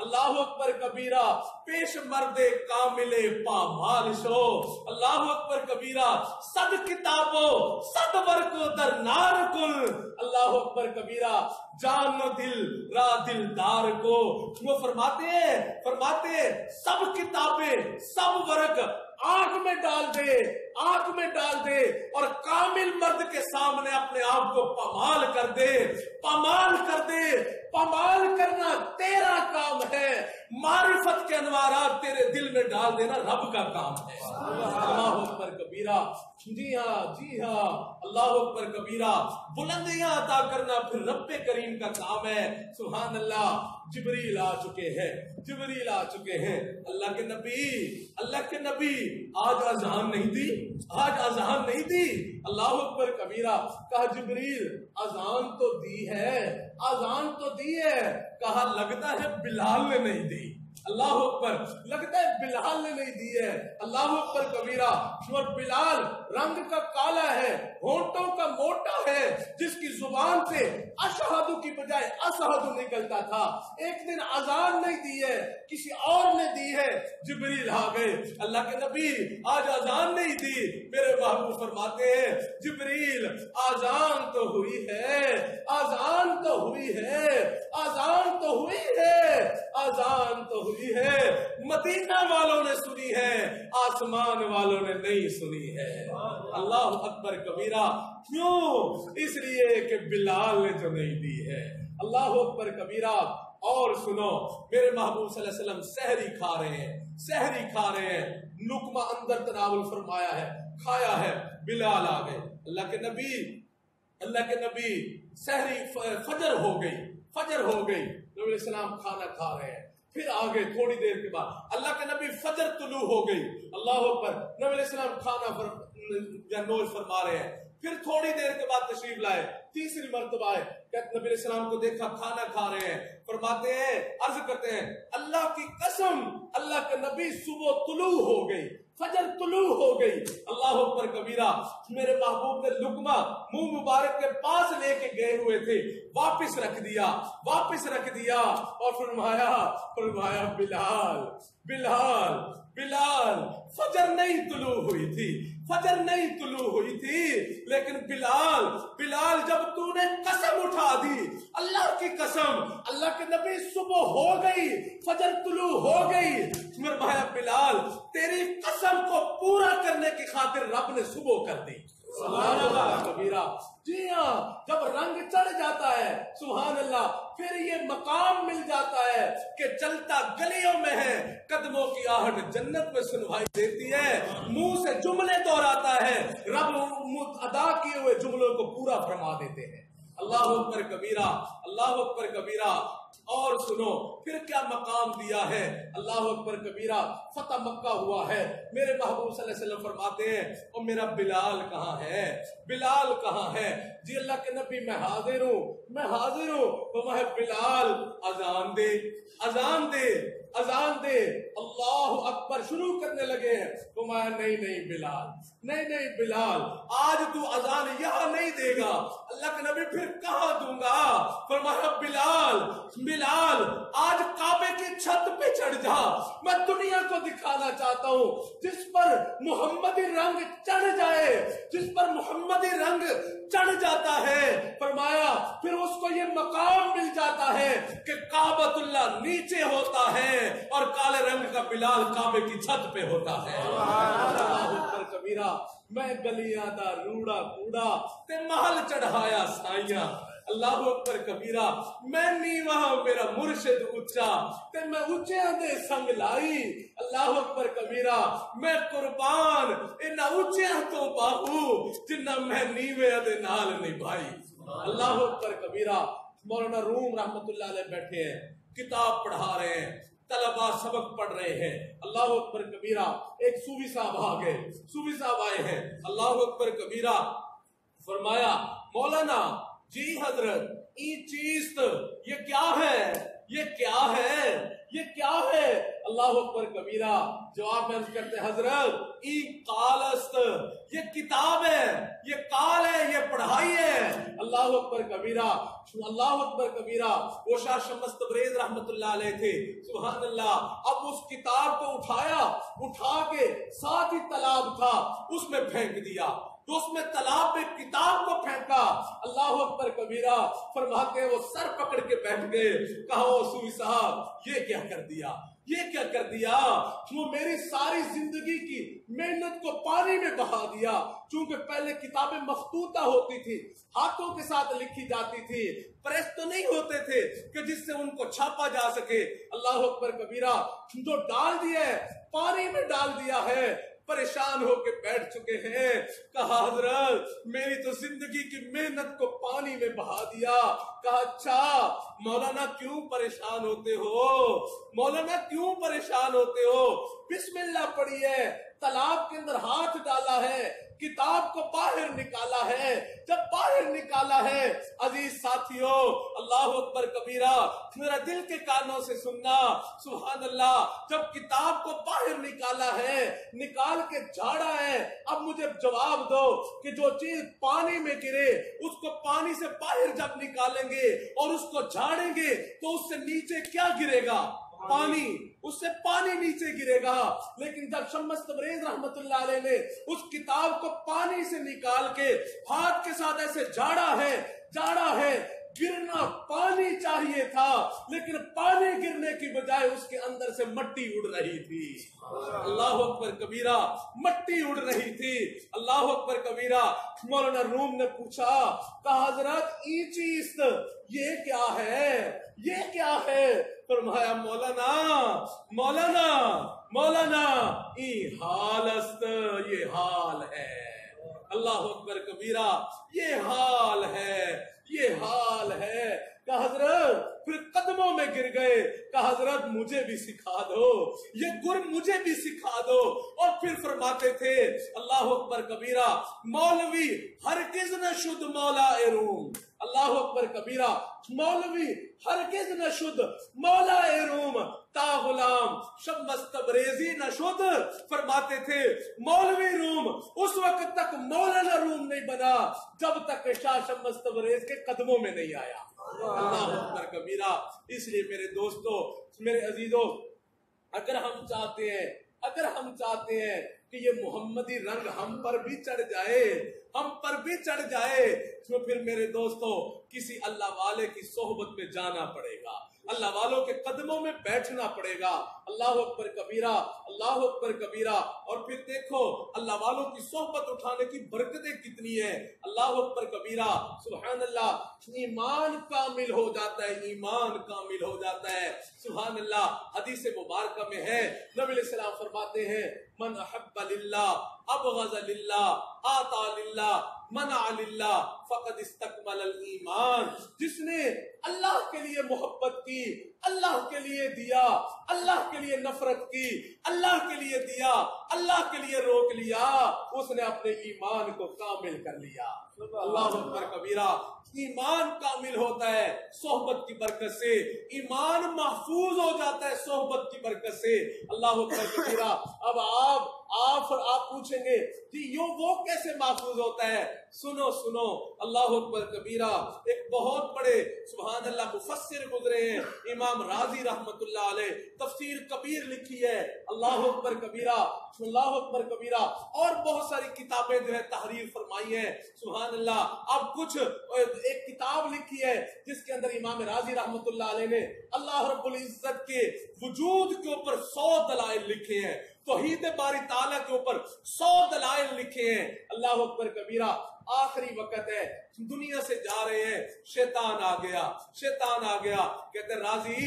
اللہ اکبر کبیرہ پیش مرد کامل پامال شو. اللہ اکبر کبیرہ صد کتابوں صد ورگو درنار کل. اللہ اکبر کبیرہ جان و دل را دلدار کو. وہ فرماتے سب کتابیں سب ورق آنکھ میں ڈال دے اور کامل مرد کے سامنے اپنے آپ کو پامال کر دے. پامال کرنا تیرا کام ہے، معرفت کے انوارات تیرے دل میں ڈال دینا رب کا کام ہے. اللہ اکبر کبیرہ. جی ہاں اللہ اکبر کبیرہ. بلندیاں عطا کرنا پھر رب کریم کا کام ہے. سبحان اللہ. جبریل آ چکے ہیں. اللہ کے نبی آج اذان نہیں دی. اللہ اکبر کبیرہ. کہا جبریل اذان تو دی ہے. کہا لگتا ہے بلال نے نہیں دی. اللہ اکبر. لگتا ہے بلال نے نہیں دی ہے. اللہ اکبر کبیرہ. اور بلال رنگ کا کالا ہے، ہونٹوں کا موٹا ہے، جس کی زبان سے اشہد کی بجائے اسہد نکلتا تھا. ایک دن اذان نہیں دی ہے، کسی اور نے دی ہے. جبریل آ گئے. اللہ کے نبی آج اذان نہیں دی. میرے محبوب فرماتے ہیں جبریل اذان تو ہوئی ہے، مدینہ والوں نے سنی ہے، آسمان والوں نے نہیں سنی ہے. اللہ اکبر کبیرہ. کیوں؟ اس لیے کہ بلال نے جو نہیں دی ہے. اللہ اکبر کبیرہ. اور سنو میرے محبوب صلی اللہ علیہ وسلم سحری کھا رہے ہیں. لقمہ اندر تناول فرمایا ہے، کھایا ہے. بلال آ گئے. اللہ کے نبی سحری فجر ہو گئی. نبی علیہ السلام کھانا کھا رہے ہیں. پھر آگے تھوڑی دیر کے بعد اللہ کے نبی فجر طلوع ہو گئی. اللہ اکبر. نبی علیہ السلام کھانا نوش فرما رہے ہیں. پھر تھوڑی دیر کے بعد تشریف لائے. تیسری مرتبہ ہے کہ نبی علیہ السلام کو دیکھا کھانا کھا رہے ہیں. فرماتے ہیں، عرض کرتے ہیں اللہ کی قسم اللہ کے نبی صبح طلوع ہو گئی، فجر طلوع ہو گئی. اللہ اکبر کبیرہ. میرے محبوب نے لقمہ منہ مبارک کے پاس لے کے گئے ہوئے تھے، واپس رکھ دیا اور فرمایا بلال فجر نہیں طلوع ہوئی تھی لیکن بلال جب تو نے قسم اٹھا دی، اللہ کی قسم، اللہ کے نبی صبح ہو گئی، فجر طلوع ہو گئی. فرمایا بلال تیری قسم کو پورا کرنے کی خاطر رب نے صبح کر دی. سبحان اللہ کبیرہ. جی ہاں، جب رنگ چڑھ جاتا ہے سبحان اللہ، پھر یہ مقام مل جاتا ہے کہ چلتا گلیوں میں ہے، قدموں کی آہٹ جنت میں سنوائی دیتی ہے، منہ سے جملے دہراتا ہے، رب ادا کیے ہوئے جملوں کو پورا فرما دیتے ہیں. اللہ اکبر کبیرہ. اور سنو پھر کیا مقام دیا ہے. اللہ اکبر کبیرہ. فتح مکہ ہوا ہے. میرے محبوب صلی اللہ علیہ وسلم فرماتے ہیں اور میرا بلال کہاں ہے؟ جی اللہ کے نبی میں حاضر ہوں. فرمایا بلال اذان دے. اللہ اکبر شروع کرنے لگے ہیں. فرمایا نہیں بلال آج تو اذان یہاں نہیں دے گا. اللہ کے نبی پھر کہاں دوں گا؟ فرمایا بلال آج کعبے کی چھت پہ چڑھ جا. میں دنیا کو دکھانا چاہتا ہوں جس پر محمدی رنگ چڑھ جاتا ہے. فرمایا پھر اس کو یہ مقام مل جاتا ہے کہ کعبۃ اللہ نیچے ہوتا ہے اور کالے رنگ کا بلال کعبے کی چھت پہ ہوتا ہے. اللہ اکبر کبیرہ. میں گلیاں دا روڑا کوڑا تے محل چڑھایا سائیاں. اللہ اکبر کبیرہ. میں نیواں میرا مرشد اچا تے میں اچیاں دے سنگ لائی. اللہ اکبر کبیرہ. میں قربان انہاں اچیاں تو باہو جنہ میں نیوے دے نال نبھائی. اللہ اکبر کبیرہ. مولانا روم رحمت اللہ علیہ بیٹھے ہیں، کتاب پڑھا رہے ہیں، طلباء سبق پڑھ رہے ہیں. اللہ اکبر کبیرہ. ایک صوفی صاحب آئے ہیں. اللہ اکبر کبیرہ. فرمایا مولانا جی حضرت یہ چیز یہ کیا ہے؟ یہ کیا ہے؟ اللہ اکبر کبیرہ. جواب میں کرتے حضرت ای قالست، یہ کتاب ہے، یہ قال ہے، یہ پڑھائی ہے. اللہ اکبر کبیرہ. اللہ اکبر کبیرہ. وہ شاہ شمس تبریز رحمت اللہ علیہ تھے. سبحان اللہ. اب اس کتاب کو اٹھا کے ساتھ ہی تالاب تھا اس میں پھینک دیا. تو اس میں تالاب میں کتاب کو پھینکا. اللہ اکبر کبیرہ. فرماتے ہیں وہ سر پکڑ کے بیٹھ گئے. کہا وصوفی صاحب یہ کیا کر دیا، یہ کیا کر دیا؟ وہ میری ساری زندگی کی محنت کو پانی میں بہا دیا. چونکہ پہلے کتابیں مخطوطہ ہوتی تھی، ہاتھوں کے ساتھ لکھی جاتی تھی، پریس تو نہیں ہوتے تھے کہ جس سے ان کو چھاپا جا سکے. اللہ اکبر کبیرہ. جو ڈال دیا ہے پانی میں ڈال دیا ہے. پریشان ہو کے بیٹھ چکے ہیں. کہا حضرت میری تو زندگی کی محنت کو پانی میں بہا دیا. کہا اچھا مولانا کیوں پریشان ہوتے ہو، مولانا کیوں پریشان ہوتے ہو؟ بسم اللہ پڑھی ہے، تالاب کے اندر ہاتھ ڈالا ہے، کتاب کو باہر نکالا ہے. جب باہر نکالا ہے عزیز ساتھیو، اللہ اکبر کبیرہ، میرا دل کے کانوں سے سننا. سبحان اللہ. جب کتاب کو باہر نکالا ہے، نکال کے جھاڑا ہے. اب مجھے جواب دو کہ جو چیز پانی میں گرے اس کو پانی سے باہر جب نکالیں گے اور اس کو جھاڑیں گے تو اس سے نیچے کیا گرے گا؟ پانی. اس سے پانی نیچے گرے گا. لیکن جب شمس تبریز رحمت اللہ علیہ نے اس کتاب کو پانی سے نکال کے ہاتھ کے ساتھ ایسے جھاڑا ہے، گرنا پانی چاہیے تھا لیکن پانی گرنے کی بجائے اس کے اندر سے مٹی اڑ رہی تھی. اللہ اکبر کبیرہ. مٹی اڑ رہی تھی. اللہ اکبر کبیرہ. مولانا روم نے پوچھا، کہا حضرت ای چیز یہ کیا ہے، یہ کیا ہے؟ فرمایا مولانا ای حالست، یہ حال ہے. اللہ اکبر کبیرہ. یہ حال ہے، یہ حال ہے. کہ حضرت پھر قدموں میں گر گئے. کہ حضرت مجھے بھی سکھا دو، یہ گر مجھے بھی سکھا دو. اور پھر فرماتے تھے اللہ اکبر کبیرہ، مولوی ہرگز نہ شد مولا روم. اللہ اکبر کبیرہ. مولوی ہرگز نہ شد مولا روم تا غلام شمس تبریزی نہ شد. فرماتے تھے مولوی روم اس وقت تک مولانا روم نہیں بنا جب تک شاہ شمس تبریز کے قدموں میں نہیں آیا. اللہ اکبر کبیرہ. اس لیے میرے دوستو، میرے عزیزو، اگر ہم چاہتے ہیں کہ یہ محمدی رنگ ہم پر بھی چڑھ جائے تو پھر میرے دوستو کسی اللہ والے کی صحبت میں جانا پڑے گا، اللہ والوں کے قدموں میں بیٹھنا پڑے گا. اللہ اکبر کبیرہ. اللہ اکبر کبیرہ. اور پھر دیکھو اللہ والوں کی صحبت اٹھانے کی برکتیں کتنی ہیں. اللہ اکبر کبیرہ. سبحان اللہ. ایمان کامل ہو جاتا ہے. سبحان اللہ. حدیث مبارکہ میں ہے، نبی علیہ السلام فرماتے ہیں من احب للہ ابغض للہ آتا للہ منع للہ فقد استکمل الایمان. جس نے اللہ کے لیے محبت کی، اللہ کے لیے دیا، اللہ کے لیے نفرت کی، اللہ کے لیے دیا، اللہ کے لیے روک لیا، اس نے اپنے ایمان کو کامل کر لیا. اللہ اکبر کبیرہ. ایمان کامل ہوتا ہے صحبت کی برکت سے، ایمان محفوظ ہو جاتا ہے صحبت کی برکت سے. اللہ اکبر کبیرہ. اب آپ پوچھیں گے کہ وہ کیسے محفوظ ہوتا ہے؟ سنو. اللہ اکبر کبیرہ. ایک بہت بڑے سبحان اللہ مفسر گزرے ہیں، امام راضی رحمت اللہ علیہ، تفسیر کبیر لکھی ہے. اللہ اکبر کبیرہ. اللہ اکبر کبیرہ. اور بہت ساری کتابیں جو ہے تحریر فرمائی ہیں. سبحان اللہ. اب کچھ ایک کتاب لکھی ہے جس کے اندر امام راضی رحمت اللہ علیہ نے اللہ رب العزت کے وجود کے اوپر 100 دلائل لکھے ہیں، توحید باری تعالیٰ کے اوپر 100 دلائل لکھے ہیں. اللہ اکبر کبیرہ. آخری وقت ہے، دنیا سے جا رہے ہیں، شیطان آ گیا. کہتے راضی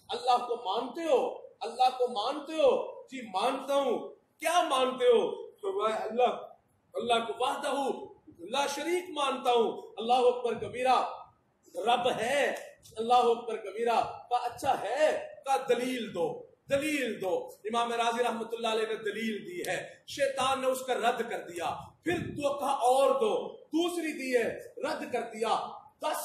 اللہ کو مانتے ہو؟ جی مانتا ہوں. کیا مانتے ہو؟ تو اللہ کو وحدہ لا شریک مانتا ہوں. اللہ اکبر کبیرہ. رب ہے. اللہ اکبر کبیرہ. کا اچھا ہے، کا دلیل دو. امام راضی رحمت اللہ علیہ نے دلیل دی ہے، شیطان نے اس کا رد کر دیا. پھر تو کہا اور دو، دوسری دی ہے، رد کر دیا. 10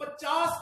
50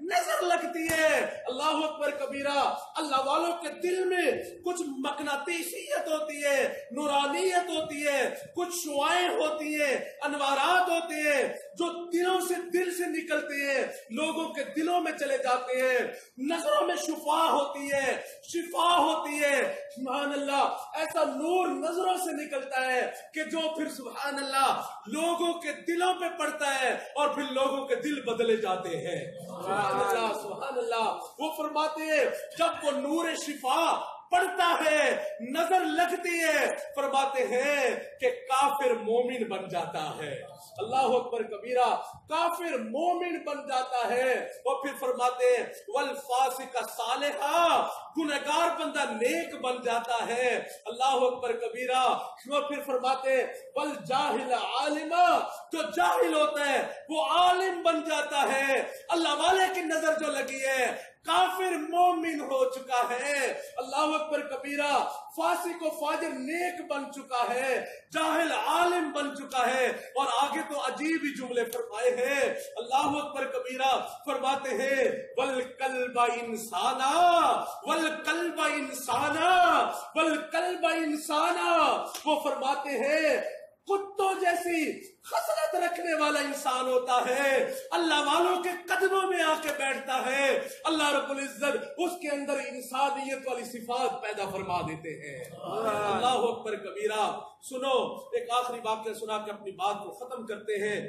نظر لگتی ہے۔ اللہ اکبر کبیرہ، اللہ والوں کے دل میں کچھ مقناطیسیت ہوتی ہے، نورانیت ہوتی ہے، کچھ شعائیں ہوتی ہیں، انوارات ہوتے ہیں جو دلوں سے دل سے نکلتے ہیں، لوگوں کے دلوں میں چلے جاتے ہیں، نظروں میں شفا ہوتی ہے، شفا ہوتی ہے۔ سبحان اللہ، ایسا نور نظروں سے نکلتا ہے کہ جو پھر سبحان اللہ لوگوں کے دلوں پہ پڑتا ہے اور پھر لوگوں کے دل بدلے جاتے ہیں۔ سبحان اللہ، سبحان اللہ۔ وہ فرماتے ہیں جب وہ نور شفا پڑتا ہے، نظر لگتی ہے، فرماتے ہیں کہ کافر مومن بن جاتا ہے۔ اللہ اکبر کبیرہ، کافر مومن بن جاتا ہے۔ اور پھر فرماتے ہیں والفاسق صالحا، گنہگار بندہ نیک بن جاتا ہے۔ اللہ اکبر کبیرہ۔ اور پھر فرماتے ہیں والجاہل عالما، جو جاہل ہوتا ہے وہ عالم بن جاتا ہے۔ اللہ والے کی نظر جو لگی ہے، کافر مومن ہو چکا ہے۔ اللہ اکبر کبیرہ، فاسق و فاجر نیک بن چکا ہے، جاہل عالم بن چکا ہے۔ اور آگے تو عجیب ہی جملے فرمائے ہیں۔ اللہ اکبر کبیرہ، فرماتے ہیں والکلب انسانا، والکلب انسانا، والکلب انسانا۔ وہ فرماتے ہیں کتوں جیسی خصلت رکھنے والا انسان ہوتا ہے، اللہ والوں کے قدموں میں آ کے بیٹھتا ہے، اللہ رب العزت اس کے اندر انسانیت والی صفات پیدا فرما دیتے ہیں۔ اللہ اکبر کبیرہ۔ سنو، ایک آخری واقعہ سنا کے اپنی بات کو ختم کرتے ہیں۔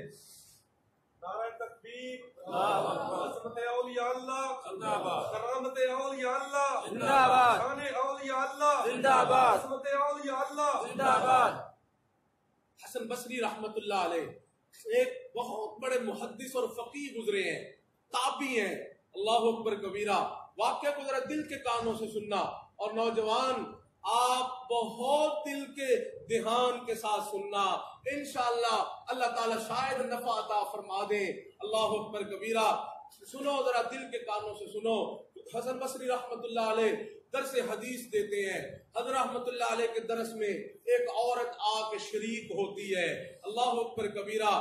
نعرہ تکبیر، عظمت اولیاء اللہ زندہ باد، کرامت اولیاء اللہ زندہ باد، شان اولیاء اللہ زندہ باد، عظمت اولیاء اللہ زندہ باد۔ حسن بصری رحمت اللہ علیہ ایک بہت بڑے محدث اور فقیہ گزرے ہیں، تابعی ہیں۔ اللہ اکبر کبیرہ۔ واقعہ کو ذرا دل کے کانوں سے سننا، اور نوجوان آپ بہت دل کے دھیان کے ساتھ سننا، انشاءاللہ اللہ تعالی شاید نفع عطا فرما دے۔ اللہ اکبر کبیرہ۔ سنو ذرا دل کے کانوں سے سنو۔ حسن بصری رحمت اللہ علیہ درس حدیث دیتے ہیں۔ حضرت رحمت اللہ علیہ کے درس میں ایک عورت آ کے شریک ہوتی ہے۔ اللہ اکبر کبیرہ۔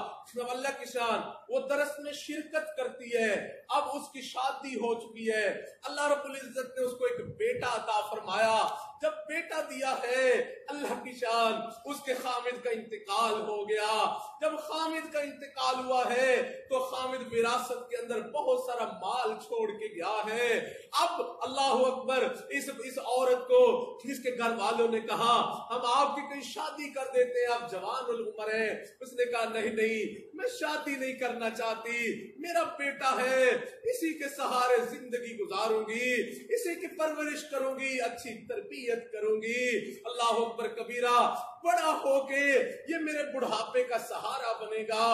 اللہ کی شان، وہ درس میں شرکت کرتی ہے۔ اب اس کی شادی ہو چکی ہے، اللہ رب العزت نے اس کو ایک بیٹا عطا فرمایا۔ جب بیٹا دیا ہے، اللہ کی شان، اس کے خامد کا انتقال ہو گیا۔ جب خامد کا انتقال ہوا ہے تو خامد وراثت کے اندر بہت سارا مال چھوڑ کے گیا ہے۔ اب اللہ اکبر، اس عورت کو اس کے گھر والوں نے کہا ہم آپ کی کوئی شادی کر دیتے ہیں، آپ جوان العمر ہیں۔ اس نے کہا نہیں نہیں، میں شادی نہیں کرنا چاہتی، میرا بیٹا ہے، اسی کے سہارے زندگی گزاروں گی، اسی کی پرورش کروں گی، اچھی تربیت کروں گی۔ اللہ اکبر کبیرہ۔ بڑا ہو کے یہ میرے بڑھاپے کا سہارا بنے گا۔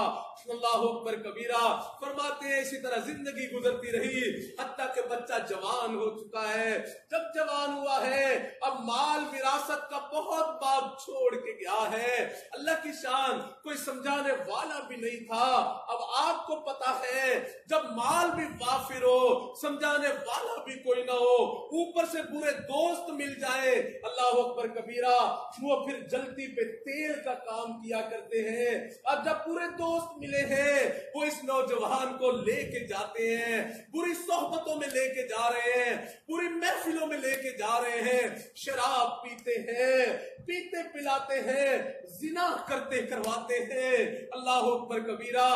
اللہ اکبر کبیرہ۔ فرماتے ہیں اسی طرح زندگی گزرتی رہی، حتیٰ کہ بچہ جوان ہو چکا ہے۔ جب جوان ہوا ہے، اب مال وراثت کا بہت باب چھوڑ کے گیا ہے۔ اللہ کی شان، کوئی سمجھانے والا بھی نہیں تھا۔ اب آپ کو پتا ہے جب مال بھی وافر ہو، سمجھانے والا بھی کوئی نہ ہو، اوپر سے برے دوست مل جائے، اللہ اکبر کبیرہ، وہ پھر جلتی پہ تیل کا کام کیا کرتے ہیں۔ اب جب پورے دوست ملے ہیں، وہ اس نوجوان کو لے کے جاتے ہیں، بری صحبتوں میں لے کے جا رہے ہیں، پوری محفلوں میں لے کے جا رہے ہیں، شراب پیتے ہیں، پیتے پلاتے ہیں، زنا کرتے کرواتے ہیں۔ اللہ اکبر کبیرہ۔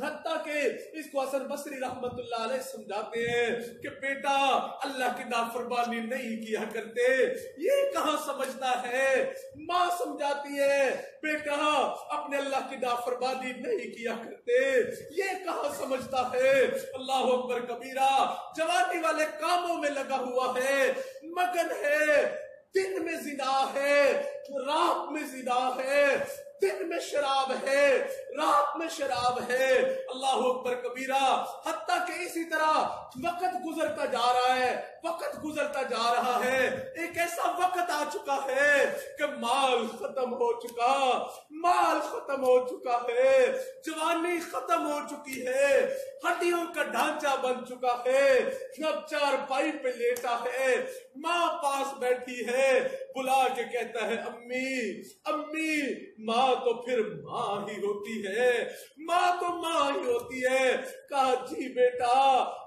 حتیٰ کہ اس کو حسن بصری رحمت اللہ علیہ سمجھاتے ہیں کہ بیٹا اللہ کی نافرمانی نہیں کیا کرتے، یہ کہاں سمجھتا ہے۔ ماں سمجھاتی ہے بیٹا اپنے اللہ کی نافرمانی نہیں کیا کرتے، یہ کہاں سمجھتا ہے۔ اللہ اکبر کبیرہ۔ جوانی والے کاموں میں لگا ہوا ہے، مگن ہے، دن میں زنا ہے، رات میں زنا ہے، دن میں شراب ہے، رات میں شراب ہے۔ اللہ اکبر کبیرہ۔ حتیٰ کہ اسی طرح وقت گزرتا جا رہا ہے، وقت گزرتا جا رہا ہے، ایک ایسا وقت آ چکا ہے کہ مال ختم ہو چکا، مال ختم ہو چکا ہے، جوانی ختم ہو چکی ہے، ہڈیوں کا ڈھانچہ بن چکا ہے، اب چارپائی پہ لیٹا ہے، ماں پاس بیٹھی ہے، بلا کے کہتا ہے امی امی۔ ماں تو پھر ماں ہی ہوتی ہے، ماں تو ماں ہی ہوتی ہے۔ کہا جی بیٹا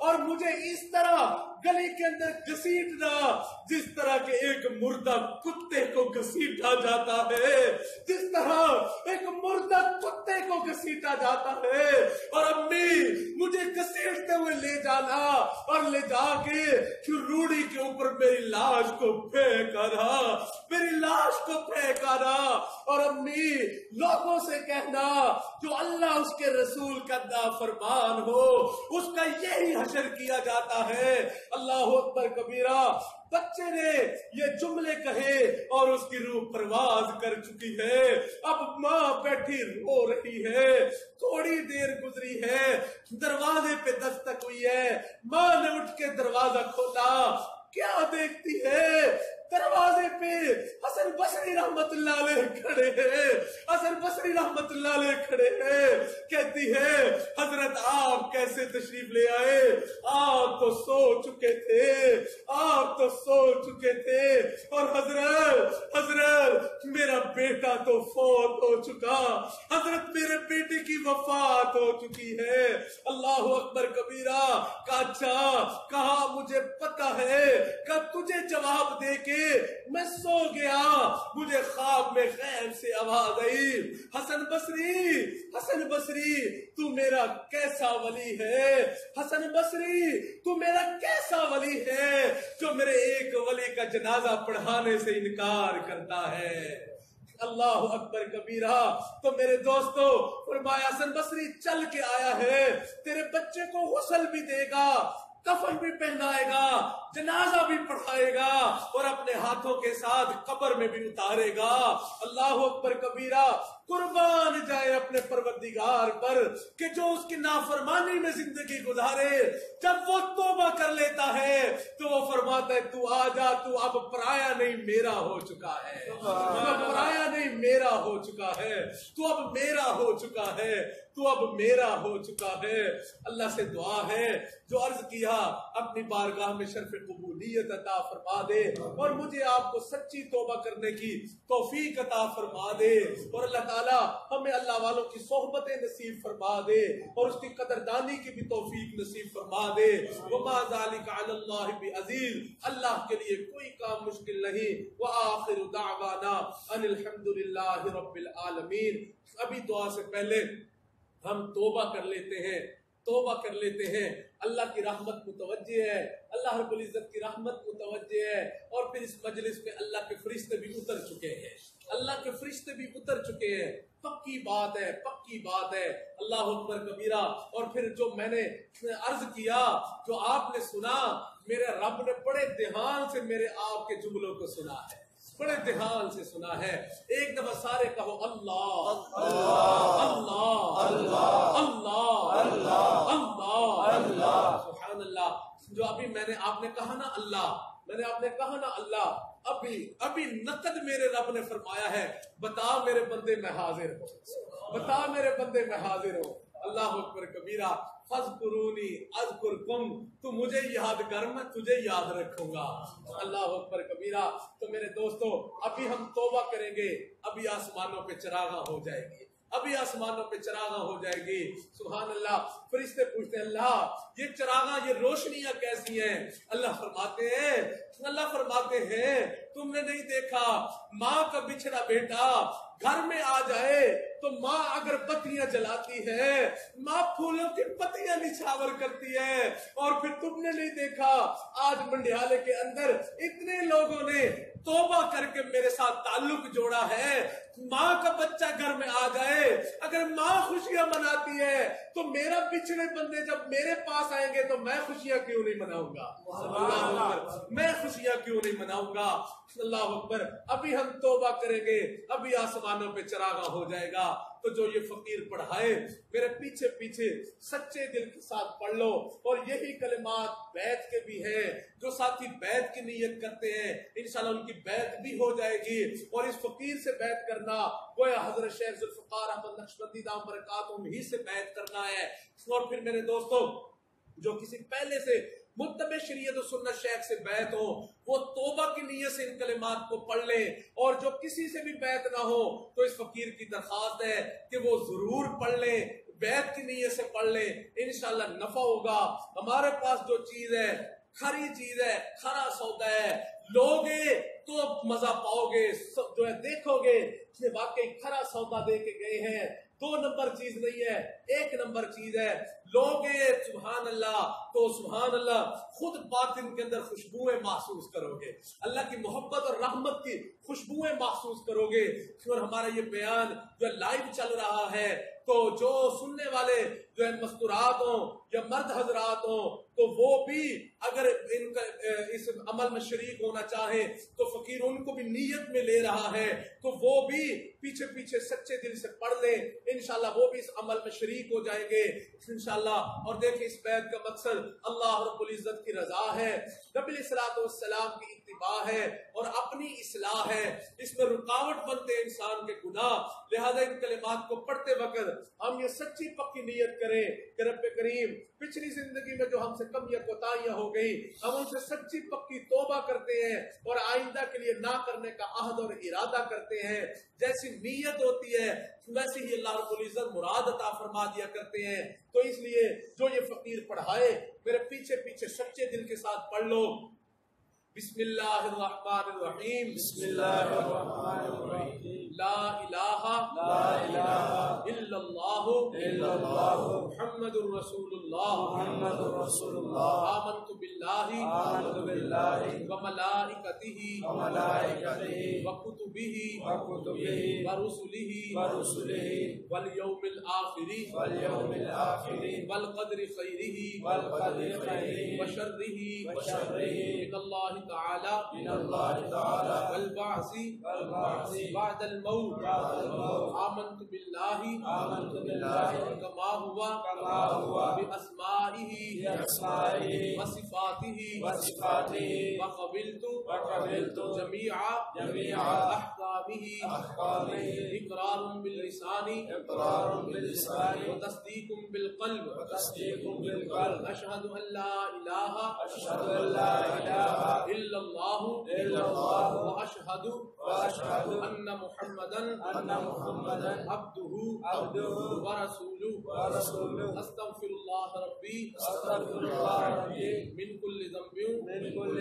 اور مجھے اس طرح گلی کے اندر گھسیٹنا جس طرح کہ ایک مردہ کتے کو گھسیٹا جاتا ہے، جس طرح ایک مردہ کتے کو گھسیٹا جاتا ہے، اور امی مجھے گھسیٹتے ہوئے لے جانا اور لے جا کے پھر روڑی کے اوپر میری لاش کو پھینکانا، میری لاش کو پھینکانا، اور امی لوگوں سے کہنا جو اللہ اس کے رسول کا نافرمان ہو اس کا یہی حشر کیا جاتا ہے۔ اللہ اکبر کبیرہ۔ بچے نے یہ جملے کہے اور اس کی روح پرواز کر چکی ہے۔ اب ماں بیٹھی رو رہی ہے، تھوڑی دیر گزری ہے، دروازے پہ دستک ہوئی ہے، ماں نے اٹھ کے دروازہ کھولا، کیا دیکھتی ہے؟ دروازے پہ حسن بصری رحمت اللہ علیہ کھڑے ہیں، حسن بصری رحمت اللہ علیہ کھڑے ہیں۔ کہتی ہے حضرت آپ کیسے تشریف لے آئے؟ آپ تو سو چکے تھے، آپ تو سو چکے تھے، اور حضرت میرا بیٹا تو فوت ہو چکا، حضرت میرے بیٹے کی وفات ہو چکی ہے۔ اللہ اکبر کبیرہ۔ اچھا کہا مجھے پتا ہے کہ تجھے جواب دے کے میں سو گیا، مجھے خواب میں غیب سے آواز آئی، حسن بصری تو میرا کیسا ولی ہے، حسن بصری تو میرا کیسا ولی ہے جو میرے ایک ولی کا جنازہ پڑھانے سے انکار کرتا ہے۔ اللہ اکبر کبیرہ۔ تو میرے دوستو فرمایا حسن بصری چل کے آیا ہے، تیرے بچے کو غسل بھی دے گا، کفن بھی پہنائے گا، جنازہ بھی پڑھائے گا، اور اپنے ہاتھوں کے ساتھ قبر میں بھی اتارے گا۔ اللہ اکبر کبیرہ۔ قربان جائے اپنے پروردگار پر کہ جو اس کی نافرمانی میں زندگی گزارے، جب وہ توبہ کر لیتا ہے تو وہ فرماتا ہے تو آ جا، تو اب پرایا نہیں میرا ہو چکا ہے، پرایا نہیں میرا ہو چکا ہے، تو اب میرا ہو چکا ہے، تو اب میرا ہو چکا ہے۔ اللہ سے دعا ہے جو عرض کیا اپنی بارگاہ میں شرف قبولیت عطا فرما دے، اور مجھے آپ کو سچی توبہ کرنے کی توفیق عطا فرما دے، اور اللہ تعالیٰ ہمیں اللہ والوں کی صحبتیں نصیب فرما دے، اور اس کی قدردانی کی بھی توفیق نصیب فرما دے۔ وما ذالک علی اللہ بعزیز، اللہ کے لیے کوئی کام مشکل نہیں۔ وآخر دعوانا ان الحمد للہ رب العالمین۔ ابھی دعا سے پہلے ہم توبہ کر لیتے ہیں، اللہ کی رحمت متوجہ ہے، اللہ رب العزت کی رحمت متوجہ ہے، اور پھر اس مجلس میں اللہ کے فرشتے بھی اتر چکے ہیں، اللہ کے فرشتے بھی اتر چکے ہیں، پکی بات ہے۔ اللہ اکبر کبیرہ۔ اور پھر جو میں نے عرض کیا، جو آپ نے سنا، میرے رب نے بڑے دھیان سے میرے آپ کے جملوں کو سنا ہے، بڑے دھیان سے سنا ہے۔ ایک دفعہ سارے کہو اللہ اللہ اللہ اللہ اللہ اللہ، سبحان اللہ۔ جو ابھی آپ نے کہا نا اللہ، ابھی نقد میرے رب نے فرمایا ہے، بتا میرے بندے میں حاضر ہوں، بتا میرے بندے میں حاضر ہوں۔ اللہ اکبر کبیرہ۔ فاذکرونی اذکرکم، تو مجھے یاد کر میں تجھے یاد رکھوں گا۔ اللہ اکبر کبیرہ۔ تو میرے دوستو ابھی ہم توبہ کریں گے، ابھی آسمانوں پہ چراغاں ہو جائے گی، ابھی آسمانوں پہ چراغاں ہو جائے گی۔ سبحان اللہ۔ فرشتے پوچھتے ہیں اللہ یہ چراغاں، یہ روشنیاں کیسی ہیں؟ اللہ فرماتے ہیں تم نے نہیں دیکھا ماں کا بچھڑا بیٹا گھر میں آ جائے تو ماں اگر بتیاں جلاتی ہے، ماں پھولوں کی پتیاں نچھاور کرتی ہے، اور پھر تم نے نہیں دیکھا آج منڈیالے کے اندر اتنے لوگوں نے توبہ کر کے میرے ساتھ تعلق جوڑا ہے۔ ماں کا بچہ گھر میں آ جائے، اگر ماں خوشیاں مناتی ہے تو میرا بچھڑے بندے جب میرے پاس آئیں گے تو میں خوشیاں کیوں نہیں مناؤں گا؟ میں خوشیاں کیوں نہیں مناؤں گا؟ اللہ اکبر۔ ابھی ہم توبہ کریں گے، ابھی آسمانوں پہ چراغاں ہو جائے گا۔ تو جو یہ فقیر پڑھائے میرے پیچھے پیچھے سچے دل کے ساتھ پڑھ لو، اور یہی کلمات بیعت کے بھی ہیں۔ جو ساتھی بیعت کی نیت کرتے ہیں انشاءاللہ ان کی بیعت بھی ہو جائے گی، اور اس فقیر سے بیعت کرنا گویا حضرت شیخ ذوالفقار احمد نقشبندی دام برکاتہم ہی سے بیعت کرنا ہے۔ اور پھر میرے دوستوں جو کسی پہلے سے متبع شریعت و سنت شیخ سے بیعت ہو وہ توبہ کی نیت سے ان کلمات کو پڑھ لیں، اور جو کسی سے بھی بیعت نہ ہو تو اس فقیر کی درخواست ہے کہ وہ ضرور پڑھ لیں، بیعت کی نیت سے پڑھ لیں، انشاءاللہ نفع ہوگا. ہمارے پاس جو چیز ہے کھری چیز ہے، کھرا سودا ہے، لوگے تو مزہ پاؤ گے، جو ہے دیکھو گے کہ واقعی کھرا سودا دے کے گئے ہیں. 2 نمبر چیز نہیں ہے، 1 نمبر چیز ہے. لوگے سبحان اللہ تو سبحان اللہ خود باطن کے اندر خوشبوئیں محسوس کرو گے، اللہ کی محبت اور رحمت کی خوشبوئیں محسوس کرو گے. اور ہمارا یہ بیان جو لائیو چل رہا ہے تو جو سننے والے جو ہے مستورات ہوں یا مرد حضرات ہوں تو وہ بھی اگر ان کا اس عمل میں شریک ہونا چاہیں تو فقیر ان کو بھی نیت میں لے رہا ہے تو وہ بھی پیچھے پیچھے سچے دل سے پڑھ لیں، انشاءاللہ وہ بھی اس عمل میں شریک ہو جائیں گے انشاءاللہ. اور دیکھیں اس بیعت کا مقصد اللہ رب العزت کی رضا ہے، نبی علیہ الصلوۃ والسلام کی اتباع ہے اور اپنی اصلاح ہے. اس میں رکاوٹ بنتے ہیں انسان کے گناہ، لہذا ان کلمات کو پڑھتے وقت ہم یہ سچی پکی نیت کریں کہ رب کریم پچھلی زندگی میں جو ہم سے کم یا کوتاہیاں ہو گئی ہم ان سے سچی پکی توبہ کرتے ہیں اور آئندہ کے لیے نہ کرنے کا عہد اور ارادہ کرتے ہیں. جیسی نیت ہوتی ہے ویسے ہی اللہ رب العزت مراد عطا فرما دیا کرتے ہیں. تو اس لیے جو یہ فقیر پڑھائے میرے پیچھے پیچھے سچے دل کے ساتھ پڑھ لو. بسم اللہ الرحمن الرحیم، بسم اللہ الرحمن الرحیم، لا الہ الا اللہ محمد رسول اللہ آمنت باللہ وملائکتہ وکتبہ ورسلہ والیوم الآخر والقدر خیرہ وشرہ من اللہ تعالی والبعث بعد الموت. آمنت باللہ کما ہوا باسمائہ وصفاتہ وقبلت جمیع احکامہ اقرار باللسان وتصدیق بالقلب. اشہد ان لا الہ الا اللہ واشہد ان محمدًا عبدہ ورسولہ. استغفر اللہ ربی من کل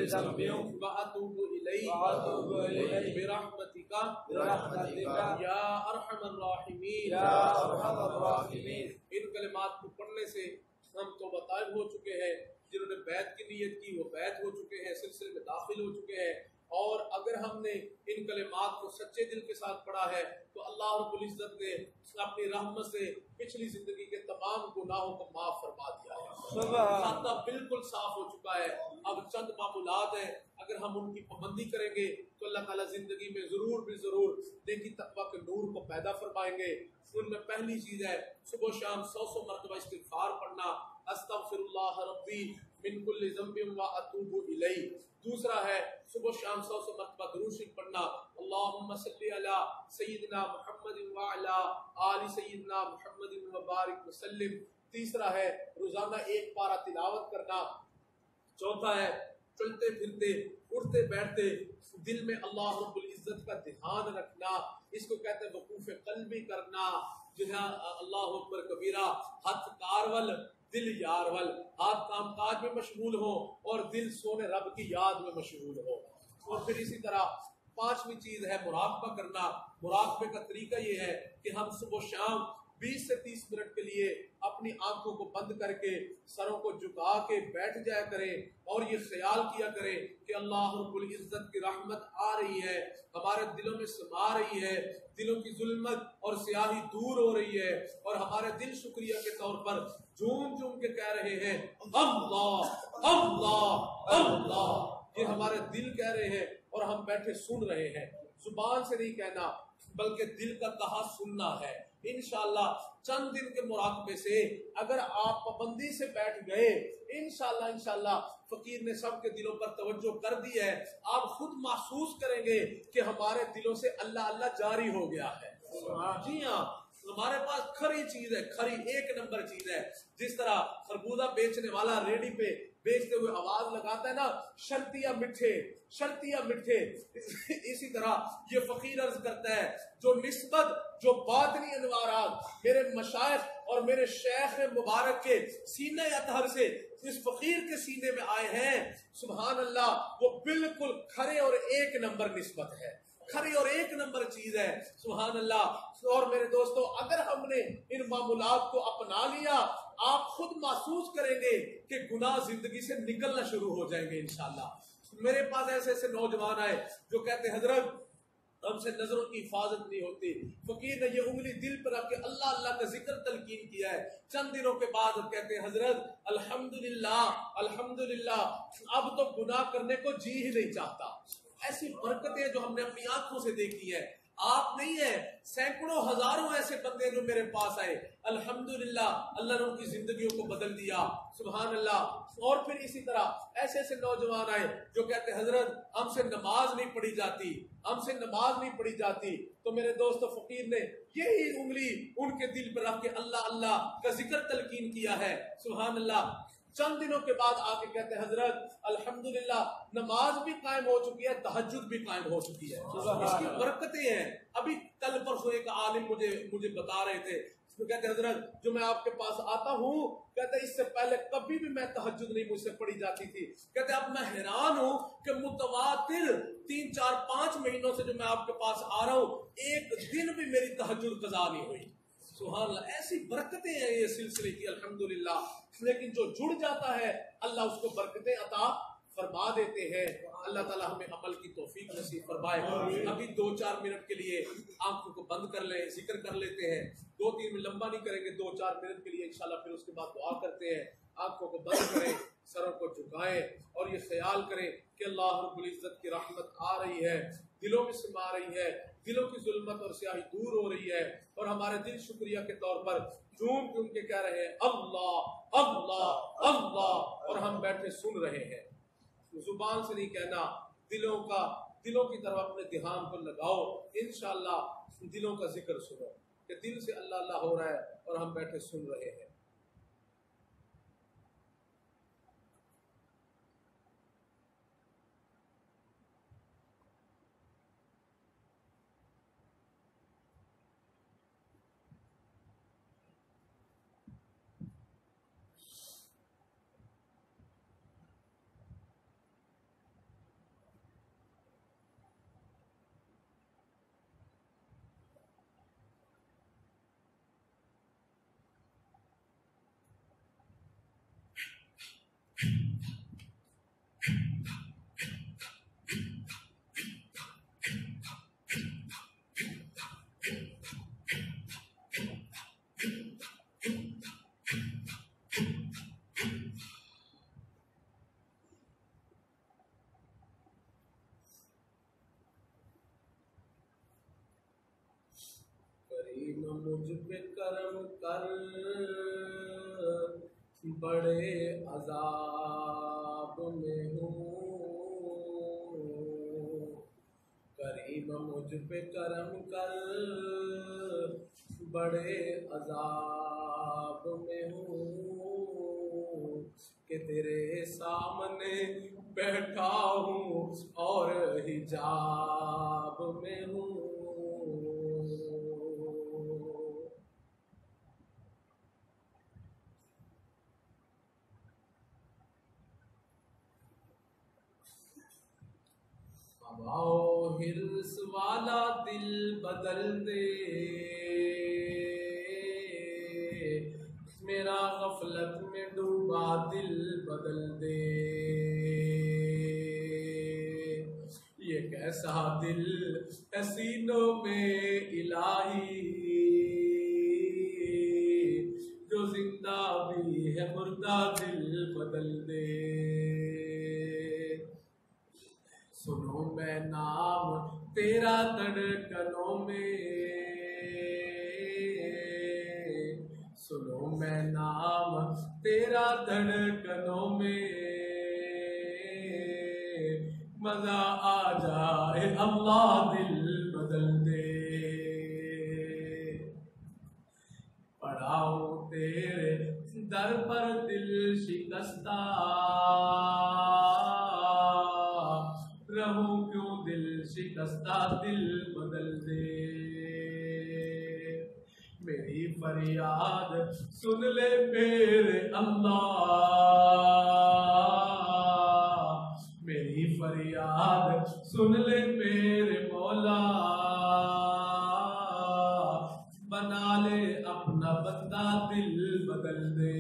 ذنب واتوب الیہ برحمتک یا ارحم الراحمین. ان کلمات کو پڑھنے سے ہم توبہ طائب ہو چکے ہیں، جنہوں نے بیعت کی نیت کی وہ بیعت ہو چکے ہیں، سلسلے میں داخل ہو چکے ہیں. اور اگر ہم نے ان کلمات کو سچے دل کے ساتھ پڑھا ہے تو اللہ رب العزت نے اپنی رحمت سے پچھلی زندگی کے تمام گناہوں کو معاف فرما دیا ہے، کھاتا بالکل صاف ہو چکا ہے. اب چند معمولات ہیں، اگر ہم ان کی پابندی کریں گے تو اللہ تعالیٰ زندگی میں ضرور بھی ضرور نیکی تقویٰ کے نور کو پیدا فرمائیں گے. ان میں پہلی چیز ہے صبح و شام 100 مرتبہ استغفار پڑھنا، استغفر اللہ ربی من کل ذنب واتوب الیہ. دوسرا ہے صبح و شام 100 مرتبہ درود شریف پڑھنا، اللہم صلی علی سیدنا محمد وعلی آل سیدنا محمد وبارک وسلم. تیسرا ہے روزانہ 1 پارہ تلاوت کرنا. چوتھا ہے چلتے پھرتے اٹھتے بیٹھتے دل میں اللہ رب العزت کا دھیان رکھنا، اس کو کہتے ہیں وقوف قلبی کرنا. جہاں اللہ اکبر کبیرہ، ہاتھ کارول دل یارول، ہاتھ کام کاج میں مشغول ہو اور دل سونے رب کی یاد میں مشغول ہو. اور پھر اسی طرح 5ویں چیز ہے مراقبہ کرنا. مراقبے کا طریقہ یہ ہے کہ ہم صبح و شام 20 سے 30 منٹ کے لیے اپنی آنکھوں کو بند کر کے سروں کو جھکا کے بیٹھ جایا کریں اور یہ خیال کیا کریں کہ اللہ رب العزت کی رحمت آ رہی ہے، ہمارے دلوں میں سما رہی ہے، دلوں کی ظلمت اور سیاہی دور ہو رہی ہے اور ہمارے دل شکریہ کے طور پر جھوم جھوم کے کہہ رہے ہیں اللہ اللہ اللہ. یہ ہمارے دل کہہ رہے ہیں اور ہم بیٹھے سن رہے ہیں. زبان سے نہیں کہنا بلکہ دل کا کہا سننا ہے. انشاءاللہ چند دن کے مراقبے سے اگر آپ پابندی سے بیٹھ گئے انشاءاللہ فقیر نے سب کے دلوں پر توجہ کر دی ہے. آپ خود محسوس کریں گے کہ ہمارے دلوں سے اللہ اللہ جاری ہو گیا ہے. جی ہاں، ہمارے پاس کھری چیز ہے، کھری 1 نمبر چیز ہے. جس طرح خربوزہ بیچنے والا ریڈی پہ بیچتے ہوئے آواز لگاتا ہے نا، شرطیہ مٹھے شرطیہ مٹھے، اسی طرح یہ فقیر عرض کرتا ہے جو نسبت، جو باطنی انوارات میرے مشائخ اور میرے شیخ مبارک کے سینہ اطہر سے اس فقیر کے سینے میں آئے ہیں، سبحان اللہ، وہ بالکل کھرے اور ایک نمبر نسبت ہے، کھری اور ایک نمبر چیز ہے، سبحان اللہ۔ اور میرے دوستو، اگر ہم نے ان معمولات کو اپنا لیا، آپ خود محسوس کریں گے کہ گناہ زندگی سے نکلنا شروع ہو جائیں گے انشاءاللہ۔ میرے پاس ایسے ایسے نوجوان آئے جو کہتے ہیں حضرت ہم سے نظروں کی حفاظت نہیں ہوتی، فقیر نے یہ انگلی دل پر رکھ کے اللہ اللہ کا ذکر تلقین کیا ہے، چند دنوں کے بعد کہتے ہیں حضرت الحمدللہ الحمدللہ اب تو گناہ کرنے کو جی ہی نہیں چاہتا۔ ایسی برکتیں جو ہم نے اپنی آنکھوں سے دیکھی ہے، آپ نہیں ہیں، سینکڑوں ہزاروں ایسے بندے جو میرے پاس آئے، الحمدللہ اللہ نے ان کی زندگیوں کو بدل دیا، سبحان اللہ۔ اور پھر اسی طرح ایسے ایسے نوجوان آئے جو کہتے ہیں حضرت ہم سے نماز نہیں پڑھی جاتی، ہم سے نماز نہیں پڑھی جاتی، تو میرے دوست فقیر نے یہی انگلی ان کے دل پر رکھ کے اللہ اللہ کا ذکر تلقین کیا ہے، سبحان اللہ۔ چند دنوں کے بعد آ کے کہتے ہیں حضرت الحمدللہ نماز بھی قائم ہو چکی ہے، تہجد بھی قائم ہو چکی ہے، اس کی برکتیں ہیں۔ ابھی کل پرسوں ایک عالم مجھے بتا رہے تھے، کہتے ہیں حضرت جو میں آپ کے پاس آتا ہوں، کہتے ہیں اس سے پہلے کبھی بھی میں تہجد نہیں مجھ سے پڑھی جاتی تھی، کہتے ہیں اب میں حیران ہوں کہ متواتر 3 4 5 مہینوں سے جو میں آپ کے پاس آ رہا ہوں، ایک دن بھی میری تہجد قضا نہیں ہوئی، سبحان اللہ۔ ایسی برکتیں ہیں یہ سلسلے کی الحمدللہ، لیکن جو جڑ جاتا ہے اللہ اس کو برکتیں عطا فرما دیتے ہیں۔ اللہ تعالی ہمیں عمل کی توفیق نصیب فرمائے۔ ابھی 2 4 منٹ کے لیے آنکھوں کو بند کر لیں، ذکر کر لیتے ہیں، 2 3 منٹ لمبا نہیں کریں گے، 2 4 منٹ کے لیے انشاءاللہ، پھر اس کے بعد دعا کرتے ہیں۔ آنکھوں کو بند کریں، سروں کو جھکائیں اور یہ خیال کریں کہ اللہ رب العزت کی رحمت آ رہی ہے، دلوں میں سما رہی ہے، دلوں کی ظلمت اور سیاہی دور ہو رہی ہے، اور ہمارے دل شکریہ کے طور پر جھوم کے ان کے کہہ رہے ہیں اللہ اللہ اللہ، اور ہم بیٹھے سن رہے ہیں۔ زبان سے نہیں کہنا، دلوں کی طرف اپنے دھیان کو لگاؤ، انشاءاللہ دلوں کا ذکر سنو کہ دل سے اللہ اللہ ہو رہا ہے اور ہم بیٹھے سن رہے ہیں۔ مجھ پہ کرم کر، بڑے عذاب میں ہوں، کریم مجھ پہ کرم کر، بڑے عذاب میں ہوں، کہ تیرے سامنے بیٹھا ہوں اور حجاب میں ہوں۔ آؤ ہرس والا دل بدل دے، میرا غفلت میں ڈوبا دل بدل دے، یہ کیسا دل ہے سینوں میں الہی، جو زندہ بھی ہے مردہ دل بدل دے۔ سنو میں نام تیرا دھڑکنوں میں، سنو میں نام تیرا دھڑکنوں میں، مزہ آ جائے اللہ دل بدل دے۔ پڑا ہوں تیرے در پر دل شکستہ، رہوں کیوں دل شکستہ دل بدل دے میری فریاد سن لے میرے اللہ میری فریاد سن لے میرے مولا بنا لے اپنا بندہ دل بدل دے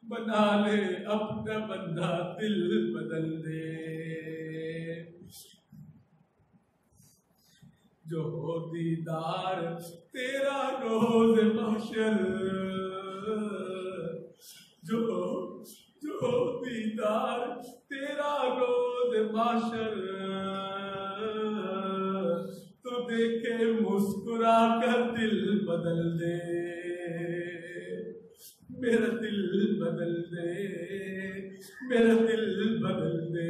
بنا لے اپنا بندہ دل بدل دے جو ہو دیدار تیرا روز محشر جو ہو دیدار تیرا روز محشر تو دیکھے مسکرا کر دل بدل دے میرا دل بدل دے میرا دل بدل دے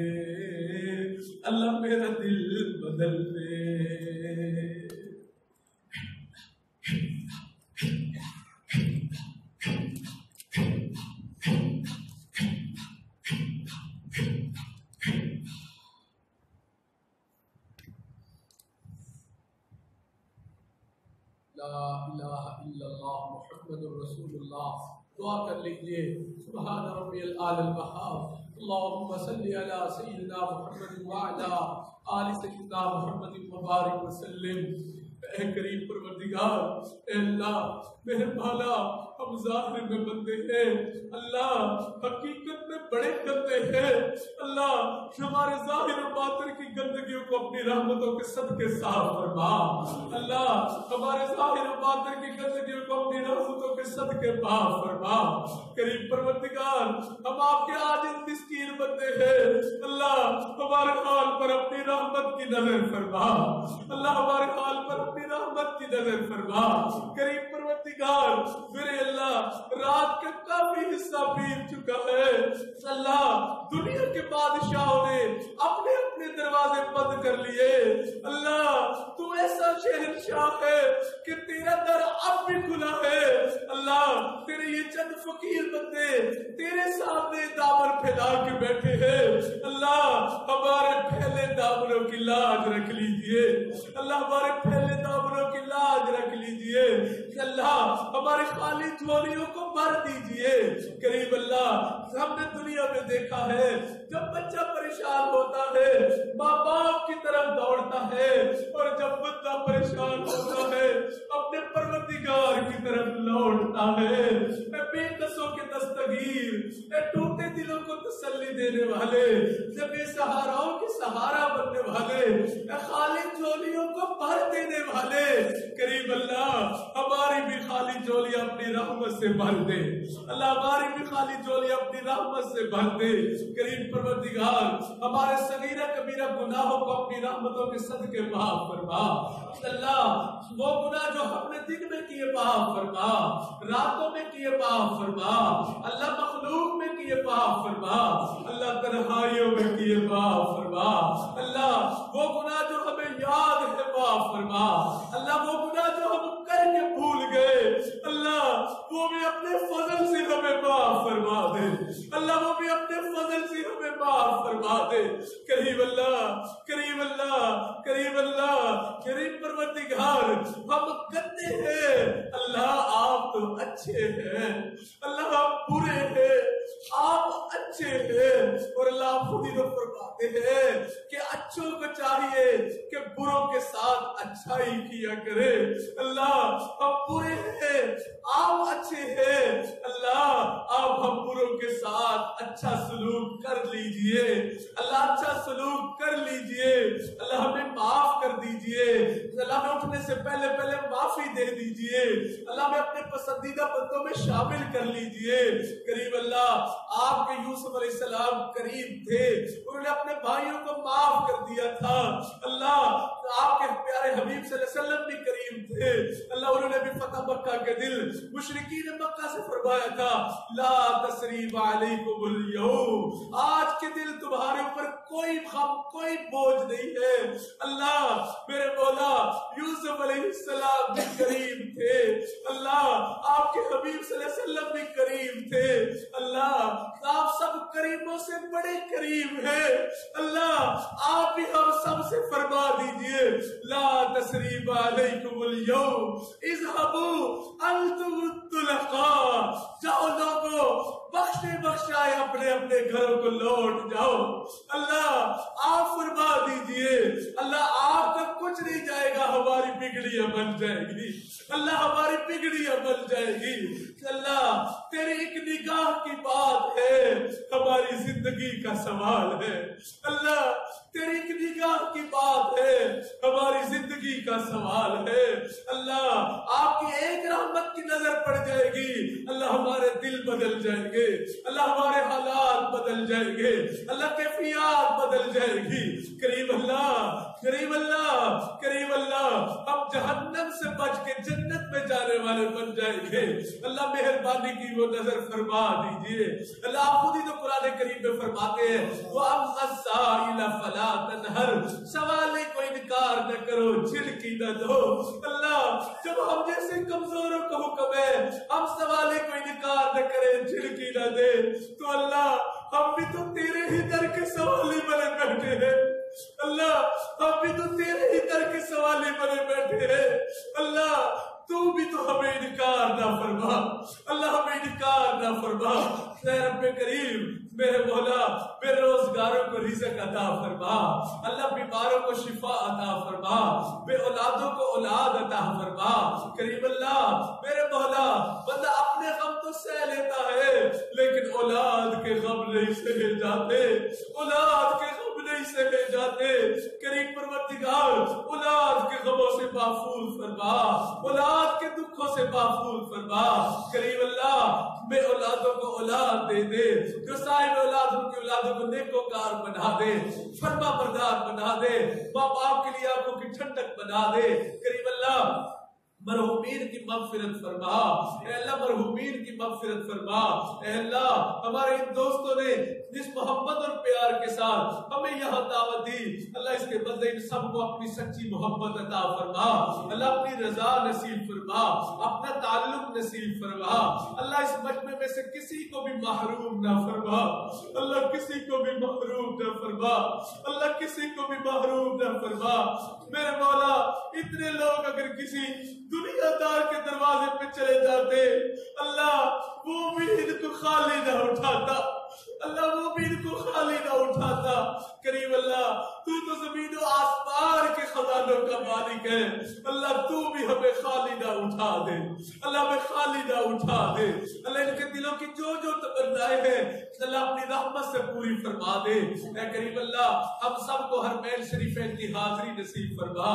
اللہ میرا دل بدل دے لا الہ الا اللہ محمد رسول اللہ دعا کر لیجئے سبحان ربی العالی الوہاب اللہم صلی علی سیدنا محمد وعلی آل سیدنا محمد مبارک وسلم اے کریم پروردگار اے اللہ میرے مولا ہم ظاہر میں بندے ہیں اللہ حقیقت میں بڑے بندے ہیں اللہ ہمارے ظاہر و باطن کی گندگیوں کو اپنی رحمتوں کے صدقے صاف فرما اللہ ہمارے ظاہر و باطن کی گندگیوں کو اپنی رحمتوں کے صدقے پاک فرما کریم پروردگار ہم آپ کے عاجز مسکین بندے ہیں اللہ ہمارے حال پر اپنی رحمت کی نظر فرما اللہ ہمارے حال پر اپنی رحمت کی نظر فرما کریم پروردگار میرے اللہ رات کا کافی حصہ بیت چکا ہے اللہ دنیا کے بادشاہوں نے اپنے اپنے دروازے بند کر لیے اللہ تو ایسا شہنشاہ ہے کہ تیرا در اب بھی کھلا ہے اللہ تیرے یہ چند فقیر بندے تیرے سامنے دامن پھیلا کے بیٹھے ہیں اللہ ہمارے پھیلے دامنوں کی لاج رکھ لیجئے اللہ ہمارے پھیلے دامنوں کی لاج رکھ لیجئے اللہ ہمارے خالی جھولیوں کو بھر دیجئے کریم اللہ ہم نے دنیا میں دیکھا ہے جب بچہ پریشان ہوتا ہے ماں باپ کی طرف دوڑتا ہے اور جب بچہ پریشان ہوتا ہے اپنے پروردگار کی طرف لوٹتا ہے اے بے قصوں کے دستگیر اے ٹوٹے دلوں کو تسلی دینے والے اے بے سہاراؤں کے سہارا بننے والے اے خالی جھولیوں کو بھر دینے والے کریم اللہ ہماری بھی خالی جھولی اپنی رحمت سے بھر دے اللہ ہماری بھی خالی جھولی اپنی رحمت سے بھر دے کریم پروردگار ہمارے صغیرہ کبیرہ گناہوں کو اپنی رحمتوں کے صدقے معاف فرما اللہ وہ گناہ جو ہم نے دن میں کیے معاف فرما راتوں میں کیے معاف فرما اللہ مخلوق میں کیے معاف فرما اللہ تنہائیوں میں کیے معاف فرما اللہ وہ گناہ جو ہمیں یاد ہے معاف فرما اللہ وہ گناہ جو ہم کر کے بھول گئے اللہ وہ بھی اپنے فضل سے ہمیں معاف فرما دے اللہ وہ بھی اپنے فضل سے ہمیں معاف فرما دے کریم اللہ کریم اللہ کریم اللہ کریم پروردگار ہم کہتے ہیں اللہ آپ تو اچھے ہیں اللہ آپ برے ہیں آپ اچھے ہیں اور اللہ خود ہی تو فرماتے ہیں کہ اچھوں کو چاہیے کہ بروں کے ساتھ اچھائی کیا کرے اللہ ہم برے ہیں آپ اچھے ہیں اللہ آپ ہم بروں کے ساتھ اچھا سلوک کر لیجئے اللہ اچھا سلوک کر لیجئے اللہ ہمیں معاف کر دیجئے اللہ ہمیں اٹھنے سے پہلے معافی دے دیجئے اللہ ہمیں اپنے پسندیدہ بندوں میں شامل کر لیجئے کریم اللہ آپ کے یوسف علیہ السلام کریم تھے انہوں نے اپنے بھائیوں کو معاف کر دیا تھا اللہ آپ کے پیارے حبیب صلی اللہ علیہ وسلم بھی کریم تھے اللہ انہوں نے بھی فتح مکہ کے دل مشرکین مکہ سے فرمایا تھا لا تثریب علیکم اليوم آج کے دل تمہارے اوپر کوئی غم کوئی بوجھ نہیں ہے. اللہ میرے مولا یوسف علیہ السلام بھی کریم تھے. اللہ آپ کے حبیب صلی اللہ علیہ وسلم بھی کریم تھے. اللہ آپ سب کریموں سے بڑے کریم ہیں. اللہ آپ بھی ہم سب سے فرما دیجئے لا تثریب علیکم اليوم اذهبوا انتم الطلقاء. جاؤ لوگوں بخشے بخشائے اپنے اپنے گھروں کو لوٹ جاؤ. اللہ آپ فرما دیجئے اللہ آپ کا کچھ نہیں جائے گا, ہماری بگڑیاں بن جائے گی. اللہ ہماری بگڑیاں بن جائے گی. اللہ تیری ایک نگاہ کی بات ہے, ہماری زندگی کا سوال ہے. اللہ تیری ایک نگاہ کی بات ہے, ہماری زندگی کا سوال ہے. اللہ آپ کی ایک رحمت کی نظر پڑ جائے گی, اللہ ہمارے دل بدل جائیں گے. اللہ ہمارے حالات بدل جائیں گے. اللہ کیفیات بدل جائے گی. کریم اللہ کریم اللہ کریم اللہ ہم جہنم سے بچ کے جنت میں جانے والے بن جائیں گے. اللہ مہربانی کی وہ نظر فرما دیجئے. اللہ آپ خود ہی تو قرآن کریم میں فرماتے ہیں وَأَمَّا السَّائِلَ فَلَا تَنْهَرْ, سوالے کو انکار نہ کرو, جھڑکی نہ دو. اللہ جب ہم جیسے کمزوروں کو حکم ہے ہم سوالے کو انکار نہ کریں, جھڑکی نہ دے, تو اللہ ہم بھی تو تیرے ہی در کے سوالے بنے بیٹھے ہیں. اللہ ہم بھی تو تیرے ہی در کے سوالے بنے بیٹھے ہیں. اللہ تو بھی تو ہمیں انکار نہ فرما. اللہ ہمیں انکار نہ فرما. اے رب کریم میرے مولا بے روزگاروں کو رزق عطا فرما. اللہ بیماروں کو شفا عطا فرما. بے اولادوں کو اولاد عطا فرما. کریم اللہ میرے مولا بندہ اپنے غم تو سہ لیتا ہے لیکن اولاد کے غم نہیں سہے جاتے. اولاد کے غم نہیں سہے جاتے. کریم پروردگار اولاد کے غموں سے محفوظ فرما, اولاد کے دکھوں سے محفوظ فرما. کریم اللہ بے اولادوں کو اولاد دے دے, جو صاحب اولاد ان کی اولادوں کو نیکوکار بنا دے, فرما بردار بنا دے, ماں باپ کے لیے آنکھوں کی ٹھنڈک بنا دے. کریم اللہ مرحومین کی مغفرت فرما. اے اللہ مرحومین کی مغفرت فرما. اے اللہ ہمارے ان دوستوں نے جس محبت اور پیار کے ساتھ ہمیں یہاں دعوت دی, اللہ اس کے بدلے ان سب کو اپنی سچی محبت عطا فرما. اللہ اپنی رضا نصیب فرما, اپنا تعلق نصیب فرما. اللہ اس مجمع میں سے کسی کو بھی محروم نہ فرما. اللہ کسی کو بھی محروم نہ فرما. اللہ کسی کو بھی محروم نہ فرما. میرے مولا اتنے لوگ اگر کسی دنیا دار کے دروازے پہ چلے جاتے, اللہ وہ بھی ان کو خالی نہ اٹھاتا. اللہ وہ بھی ان کو خالی نہ اٹھاتا. کریم اللہ تو زمین و آسمان کے خزانوں کا مالک ہے. اللہ تو بھی ہمیں خالی نہ اٹھا دے. اللہ ہمیں خالی نہ اٹھا دے. اللہ ان کے دلوں کی جو جو تمنائیں ہیں اللہ اپنی رحمت سے پوری فرما دے. اے کریم اللہ ہم سب کو حرمین شریفین کی حاضری نصیب فرما.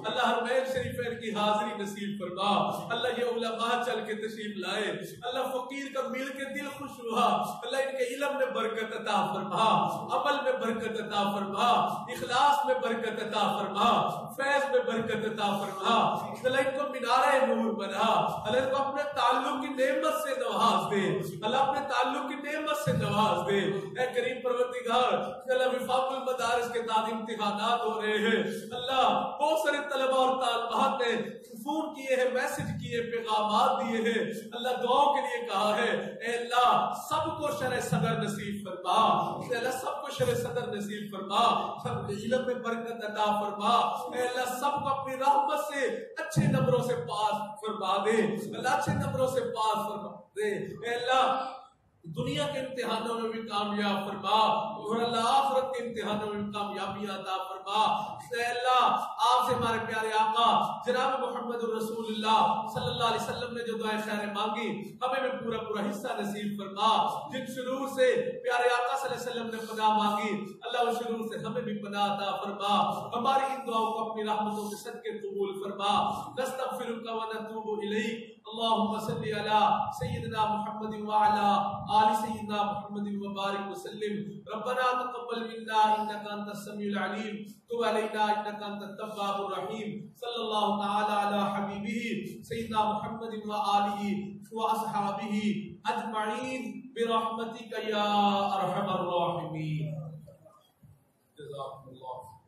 اللہ حرمین شریفین کی حاضری نصیب فرما. اللہ یہ علماء چل کے تشریف لائے, اللہ فقیر کا مل کے دل خوش ہوا. اللہ ان کے علم میں برکت عطا فرما, عمل میں برکت عطا فرما, اخلاص میں برکت عطا فرما, فیض میں برکت عطا فرما. اللہ ان کو مینار نور بنا. اللہ ان کو اپنے تعلق کی نعمت سے نواز دے. اللہ اپنے تعلق کی نعمت سے نواز دے. اے کریم پروردگار اللہ وفاق المدارس کے بعد امتحانات ہو رہے ہیں. اللہ بہت سارے طلباء اور طالبات نے فون کیے ہیں, میسج کیے, پیغامات دیے ہیں. اللہ دعاؤں کے لیے کہا ہے. اے اللہ سب کو شرح صدر نصیب فرما. اے اللہ سب کو شرح صدر نصیب فرما. سب کے علم میں برکت عطا فرما. اے اللہ سب کو اپنی رحمت سے اچھے نمبروں سے پاس فرما دے. اللہ اچھے نمبروں سے پاس فرما دے. اے اللہ دنیا کے امتحانوں میں بھی کامیاب فرما اور اللہ آخرت کے امتحانوں میں بھی کامیابی عطا فرما. اے اللہ آپ سے ہمارے پیارے آقا جناب محمد رسول اللہ صلی اللہ علیہ وسلم نے جو دعائیں خیر مانگی ہمیں بھی پورا پورا حصہ نصیب فرما. جن شرور سے پیارے آقا صلی اللہ علیہ وسلم نے پناہ مانگی اللہ اس شرور سے ہمیں بھی پناہ عطا فرما. ہماری ان دعاؤں کو اپنی رحمتوں کے صدقے قبول فرما. نستغفرک و نتوب الیک. اللهم صل على سيدنا محمد وعلى آل سيدنا محمد وبارك وسلم. ربنا تقبل منا انك انت السميع العليم تب علينا انك انت التواب الرحيم. صلى الله تعالى على حبيبه سيدنا محمد وآله واصحابه اجمعين برحمتك يا ارحم الراحمين. جزاکم اللہ